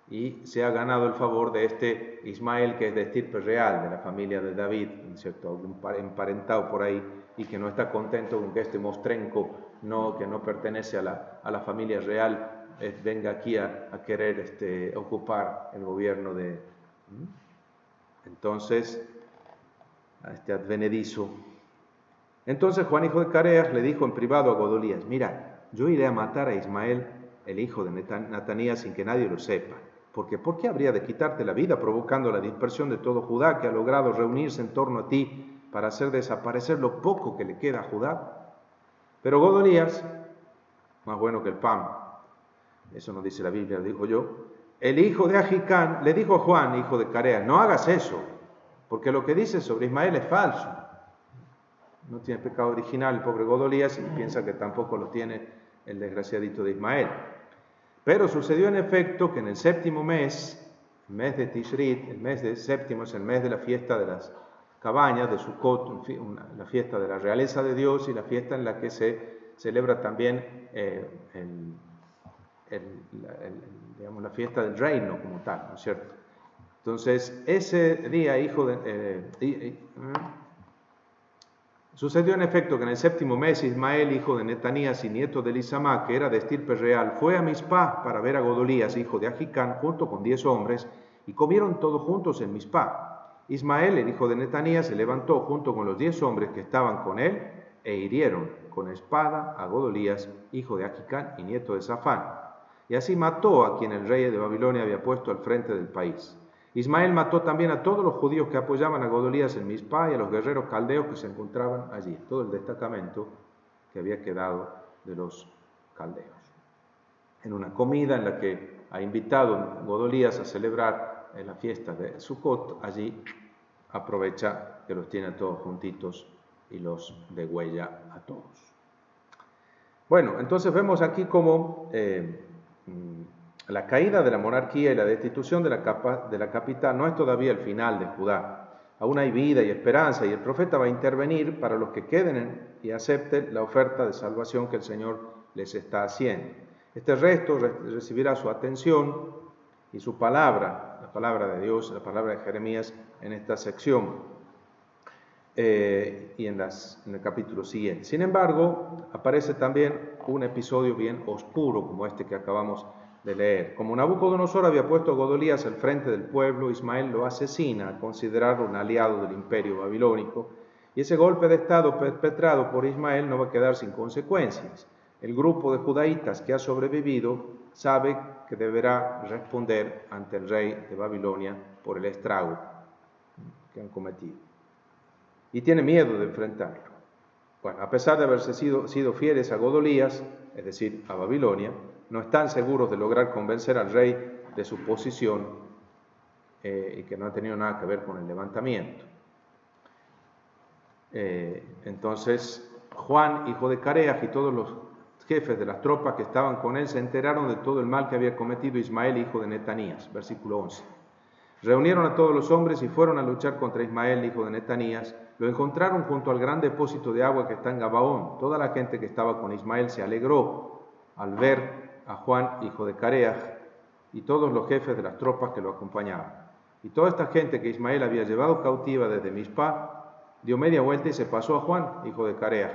y se ha ganado el favor de este Ismael, que es de estirpe real, de la familia de David, ¿cierto? Algún emparentado por ahí, y que no está contento con que este mostrenco, que no pertenece a la familia real, venga aquí a querer ocupar el gobierno Entonces, a este advenedizo. Entonces Juan, hijo de Careas, le dijo en privado a Godolías: mira, yo iré a matar a Ismael, el hijo de Natanías, sin que nadie lo sepa. Porque ¿por qué habría de quitarte la vida provocando la dispersión de todo Judá, que ha logrado reunirse en torno a ti para hacer desaparecer lo poco que le queda a Judá? Pero Godolías, más bueno que el pan, eso no dice la Biblia, lo digo yo, el hijo de Ahicam, le dijo a Juan, hijo de Careas: no hagas eso, porque lo que dices sobre Ismael es falso. No tiene pecado original el pobre Godolías y piensa que tampoco lo tiene el desgraciadito de Ismael. Pero sucedió en efecto que en el séptimo mes, el mes de Tishrit, el mes de séptimo es el mes de la fiesta de las cabañas, de Sukkot, la fiesta de la realeza de Dios y la fiesta en la que se celebra también digamos, la fiesta del reino como tal, ¿no es cierto? Entonces, ese día, sucedió en efecto que en el séptimo mes Ismael, hijo de Netanías y nieto de Elisama, que era de estirpe real, fue a Mizpá para ver a Godolías, hijo de Ahicam, junto con 10 hombres, y comieron todos juntos en Mizpá. Ismael, el hijo de Netanías, se levantó junto con los 10 hombres que estaban con él, e hirieron con espada a Godolías, hijo de Ahicam y nieto de Safán. Y así mató a quien el rey de Babilonia había puesto al frente del país. Ismael mató también a todos los judíos que apoyaban a Godolías en Mizpá y a los guerreros caldeos que se encontraban allí, todo el destacamento que había quedado de los caldeos. En una comida en la que ha invitado Godolías a celebrar la fiesta de Sukkot, allí aprovecha que los tiene a todos juntitos y los degüella a todos. Bueno, entonces vemos aquí cómo la caída de la monarquía y la destitución de la capital no es todavía el final de Judá. Aún hay vida y esperanza y el profeta va a intervenir para los que queden y acepten la oferta de salvación que el Señor les está haciendo. Este resto recibirá su atención y su palabra, la palabra de Dios, la palabra de Jeremías en esta sección y en el capítulo siguiente. Sin embargo, aparece también un episodio bien oscuro como este que acabamos de leer. Como Nabucodonosor había puesto a Godolías al frente del pueblo, Ismael lo asesina al considerarlo un aliado del imperio babilónico, y ese golpe de estado perpetrado por Ismael no va a quedar sin consecuencias. El grupo de judaítas que ha sobrevivido sabe que deberá responder ante el rey de Babilonia por el estrago que han cometido, y tiene miedo de enfrentarlo. Bueno, a pesar de haberse sido fieles a Godolías, es decir, a Babilonia, no están seguros de lograr convencer al rey de su posición y que no ha tenido nada que ver con el levantamiento. Entonces, Juan, hijo de Careas, y todos los jefes de las tropas que estaban con él se enteraron de todo el mal que había cometido Ismael, hijo de Netanías. Versículo 11. Reunieron a todos los hombres y fueron a luchar contra Ismael, hijo de Netanías. Lo encontraron junto al gran depósito de agua que está en Gabaón. Toda la gente que estaba con Ismael se alegró al ver a Juan, hijo de Careas, y todos los jefes de las tropas que lo acompañaban. Y toda esta gente que Ismael había llevado cautiva desde Mizpá, dio media vuelta y se pasó a Juan, hijo de Careas,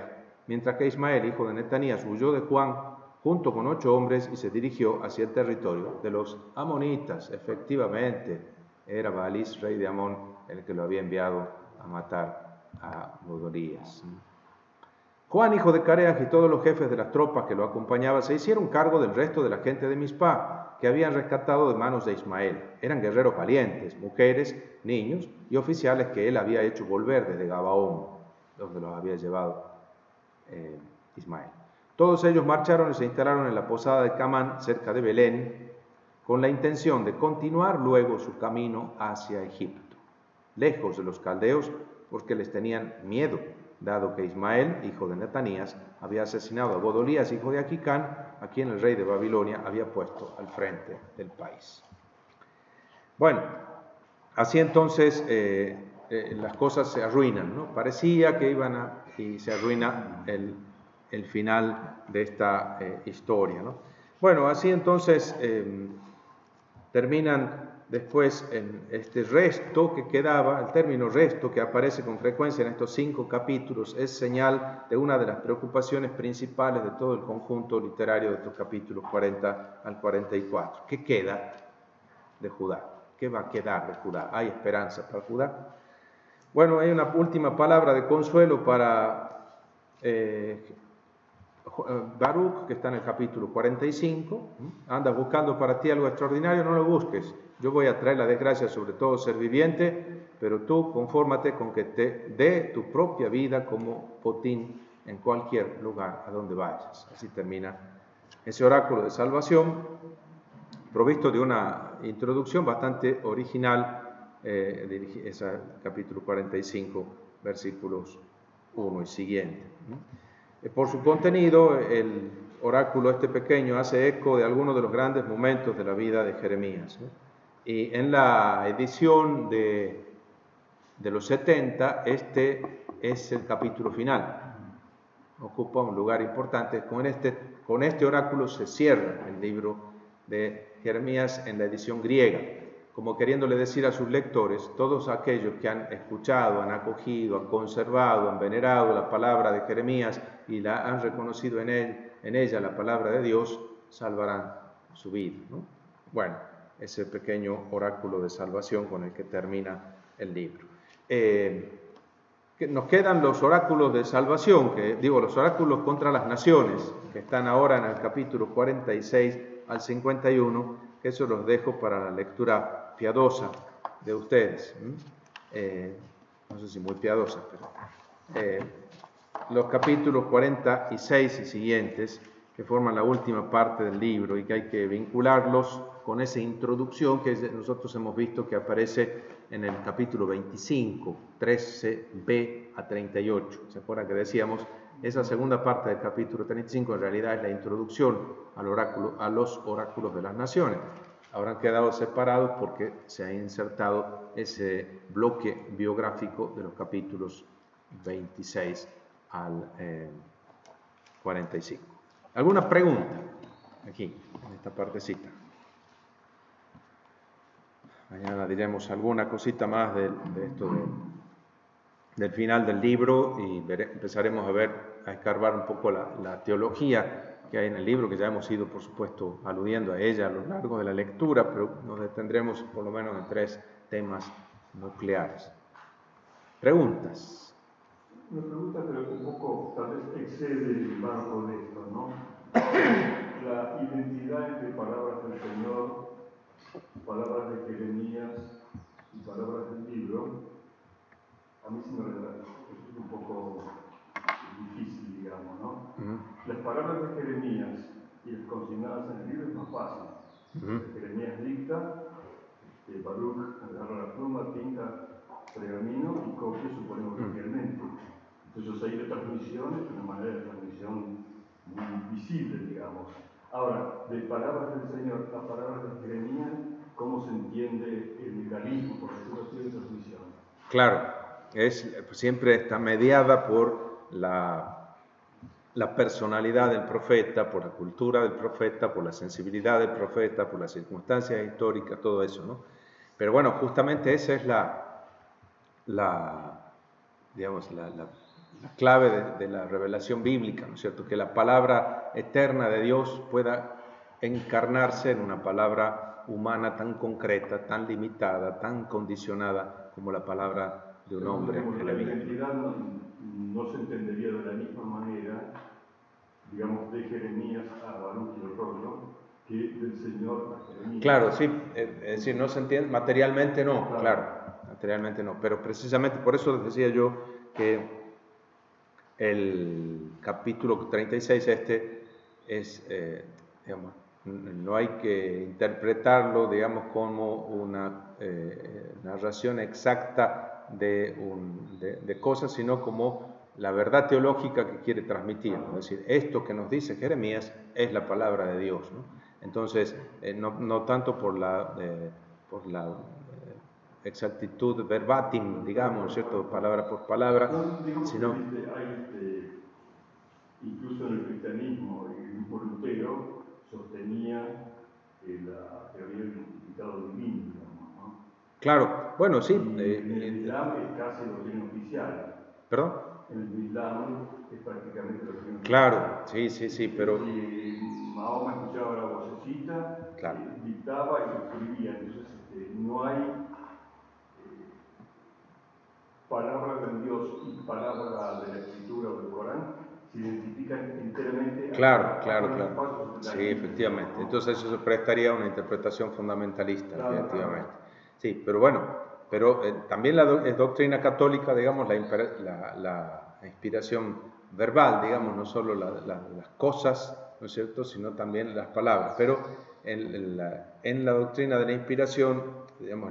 mientras que Ismael, hijo de Netanías, huyó de Juan junto con 8 hombres y se dirigió hacia el territorio de los amonitas. Efectivamente, era Baalis, rey de Amón, el que lo había enviado a matar a Godolías. Juan, hijo de Careas, y todos los jefes de las tropas que lo acompañaban se hicieron cargo del resto de la gente de Mizpá, que habían rescatado de manos de Ismael. Eran guerreros valientes, mujeres, niños y oficiales que él había hecho volver desde Gabaón, donde los había llevado Ismael. Todos ellos marcharon y se instalaron en la posada de Camán, cerca de Belén, con la intención de continuar luego su camino hacia Egipto, lejos de los caldeos, porque les tenían miedo, dado que Ismael, hijo de Netanías, había asesinado a Godolías, hijo de Ahicam, a quien el rey de Babilonia había puesto al frente del país. Bueno, así entonces las cosas se arruinan, ¿no? Parecía que y se arruina el final de esta historia, ¿no? Bueno, así entonces terminan después en este resto que quedaba. El término resto, que aparece con frecuencia en estos 5 capítulos, es señal de una de las preocupaciones principales de todo el conjunto literario de estos capítulos 40 al 44. ¿Qué queda de Judá? ¿Qué va a quedar de Judá? ¿Hay esperanza para Judá? Bueno, hay una última palabra de consuelo para Baruch, que está en el capítulo 45. Andas buscando para ti algo extraordinario, no lo busques. Yo voy a traer la desgracia sobre todo ser viviente, pero tú confórmate con que te dé tu propia vida como botín en cualquier lugar a donde vayas. Así termina ese oráculo de salvación, provisto de una introducción bastante original, es el capítulo 45, versículos 1 y siguiente. Por su contenido, el oráculo este pequeño hace eco de algunos de los grandes momentos de la vida de Jeremías. Y en la edición de los 70, este es el capítulo final. Ocupa un lugar importante. Con este oráculo se cierra el libro de Jeremías en la edición griega, como queriéndole decir a sus lectores, todos aquellos que han escuchado, han acogido, han conservado, han venerado la palabra de Jeremías y la han reconocido en ella la palabra de Dios, salvarán su vida, ¿no? Bueno, ese pequeño oráculo de salvación con el que termina el libro. Nos quedan los oráculos de salvación, los oráculos contra las naciones, que están ahora en el capítulo 46 al 51, que eso los dejo para la lectura piadosa de ustedes. No sé si muy piadosa, pero los capítulos 46 y siguientes, que forman la última parte del libro y que hay que vincularlos con esa introducción que nosotros hemos visto que aparece en el capítulo 25, 13b a 38. ¿Se acuerdan que decíamos? Esa segunda parte del capítulo 35 en realidad es la introducción a los oráculos de las naciones. Habrán quedado separados porque se ha insertado ese bloque biográfico de los capítulos 26 al 45. ¿Alguna pregunta aquí, en esta partecita? Mañana diremos alguna cosita más de esto del final del libro y empezaremos a escarbar un poco la teología que hay en el libro, que ya hemos ido, por supuesto, aludiendo a ella a lo largo de la lectura, pero nos detendremos por lo menos en 3 temas nucleares. ¿Preguntas? Una pregunta, pero un poco, tal vez excede el marco de esto, ¿no? La identidad entre palabras del Señor, palabras de Jeremías y palabras del libro, a mí se me resulta un poco difícil, digamos, ¿no? Las palabras de Jeremías y las consignadas en el libro es más fácil. Jeremías dicta, Baruch agarra la pluma, tinta, pergamino y copia, suponemos fielmente. Entonces ahí la transmisión es una manera de transmisión muy visible, digamos. Ahora, de palabras del Señor a palabras de Jeremías, ¿cómo se entiende el mecanismo, por decirlo así, de transmisión? Claro, siempre está mediada por la personalidad del profeta, por la cultura del profeta, por la sensibilidad del profeta, por las circunstancias históricas, todo eso, ¿no? Pero bueno, justamente esa es la clave de la revelación bíblica, ¿no es cierto? Que la palabra eterna de Dios pueda encarnarse en una palabra humana tan concreta, tan limitada, tan condicionada como la palabra de un hombre. La identidad no se entendería de la misma manera, digamos, de Jeremías a Baruch y el rollo, que del Señor a Jeremías. Claro, sí, es decir, no se entiende, materialmente no, claro, materialmente no, pero precisamente por eso les decía yo que el capítulo 36 es, digamos, no hay que interpretarlo, digamos, como una narración exacta de cosas, sino como la verdad teológica que quiere transmitir. Es decir, esto que nos dice Jeremías es la palabra de Dios, ¿no? Entonces, no tanto por la exactitud verbatim, digamos, ¿cierto? Palabra por palabra, sino... Incluso en el cristianismo, el mismo Lutero sostenía la teoría del significado divino, digamos, ¿no? Claro, bueno, sí. En el Islam es casi lo doctrina oficial. ¿Perdón? En el Islam es prácticamente lo doctrina oficial. Claro, sí, pero... Y Mahoma escuchaba la vocecita, Claro. dictaba y escribía. Entonces no hay palabra de Dios y palabra de la escritura o del Corán se identifican enteramente. Claro. Pasos, Sí, efectivamente. ¿no? Entonces eso se prestaría a una interpretación fundamentalista, Claro, efectivamente. claro. Sí, pero bueno, también es doctrina católica, digamos, la inspiración verbal, digamos, no solo las cosas, ¿no es cierto?, sino también las palabras. Pero en la doctrina de la inspiración, digamos,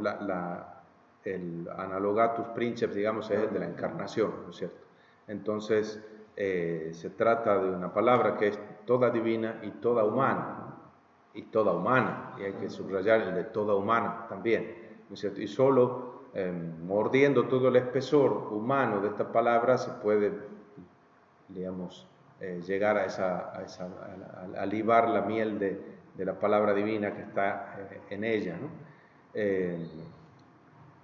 el analogatus princeps, digamos, es el de la encarnación, ¿no es cierto? Entonces, se trata de una palabra que es toda divina y toda humana, ¿no? Y toda humana, y hay que subrayar el de toda humana también, ¿no es cierto? Y solo mordiendo todo el espesor humano de esta palabra se puede, digamos, llegar a libar la miel de la palabra divina que está en ella, ¿no?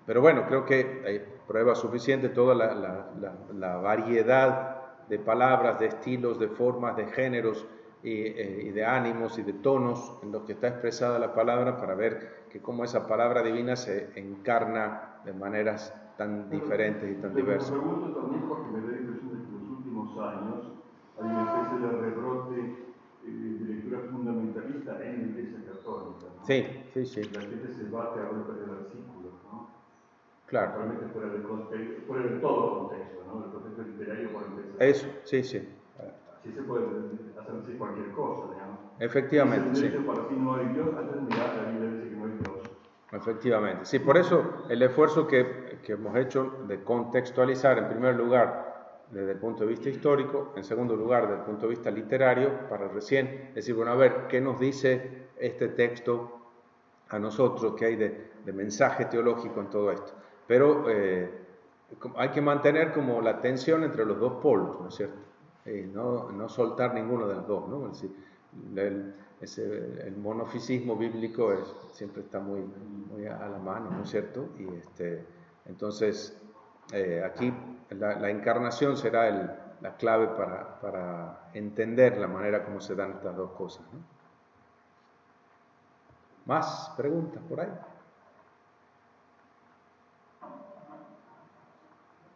Pero bueno, creo que hay prueba suficiente toda la variedad de palabras, de estilos, de formas, de géneros y de ánimos y de tonos en los que está expresada la palabra para ver que cómo esa palabra divina se encarna de maneras tan diferentes y tan diversas. Me pregunto también porque me da la impresión de que en los últimos años hay una especie de rebrote de lectura fundamentalista en la Iglesia Católica, ¿no? Sí. La gente se bate a golpes de versículos, ¿no? Claro. Realmente fuera de todo contexto, ¿no? El contexto literario por empezar. Eso, sí. Así se puede hacer cualquier cosa, digamos. Efectivamente, si sí. para ti no hay Dios, antes mirar la Biblia dice que no hay Dios. Efectivamente, sí, por eso el esfuerzo que hemos hecho de contextualizar en primer lugar desde el punto de vista histórico, en segundo lugar desde el punto de vista literario, para recién decir, bueno, a ver, ¿qué nos dice este texto a nosotros? ¿Qué hay de mensaje teológico en todo esto? Pero hay que mantener como la tensión entre los dos polos, ¿no es cierto? No soltar ninguno de los dos, ¿no? Es decir, el monofisismo bíblico siempre está muy a la mano, ¿no es cierto? Y entonces aquí la encarnación será la clave para entender la manera como se dan estas dos cosas, ¿no? ¿Más preguntas por ahí?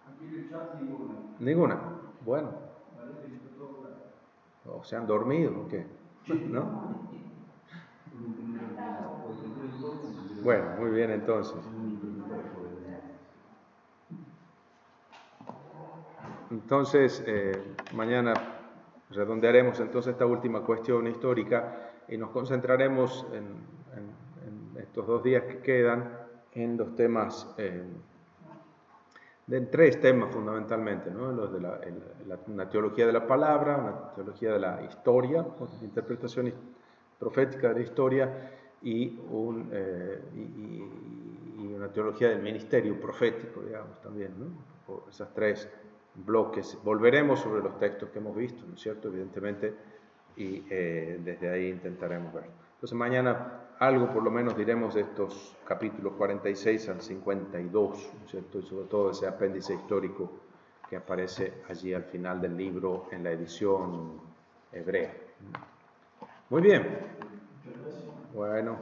Aquí en el chat ninguna. Ninguna. Bueno. ¿O se han dormido o qué? ¿No? Bueno, muy bien entonces. Entonces, mañana redondearemos entonces esta última cuestión histórica y nos concentraremos en estos 2 días que quedan en los temas, en 3 temas fundamentalmente, ¿no? Los de una teología de la palabra, una teología de la historia, una interpretación profética de la historia y una teología del ministerio profético, digamos, también, ¿no? Por esas 3 bloques. Volveremos sobre los textos que hemos visto, ¿no es cierto?, evidentemente, y desde ahí intentaremos ver. Entonces mañana algo por lo menos diremos de estos capítulos 46 al 52, ¿no es cierto?, y sobre todo ese apéndice histórico que aparece allí al final del libro en la edición hebrea. Muy bien. Bueno.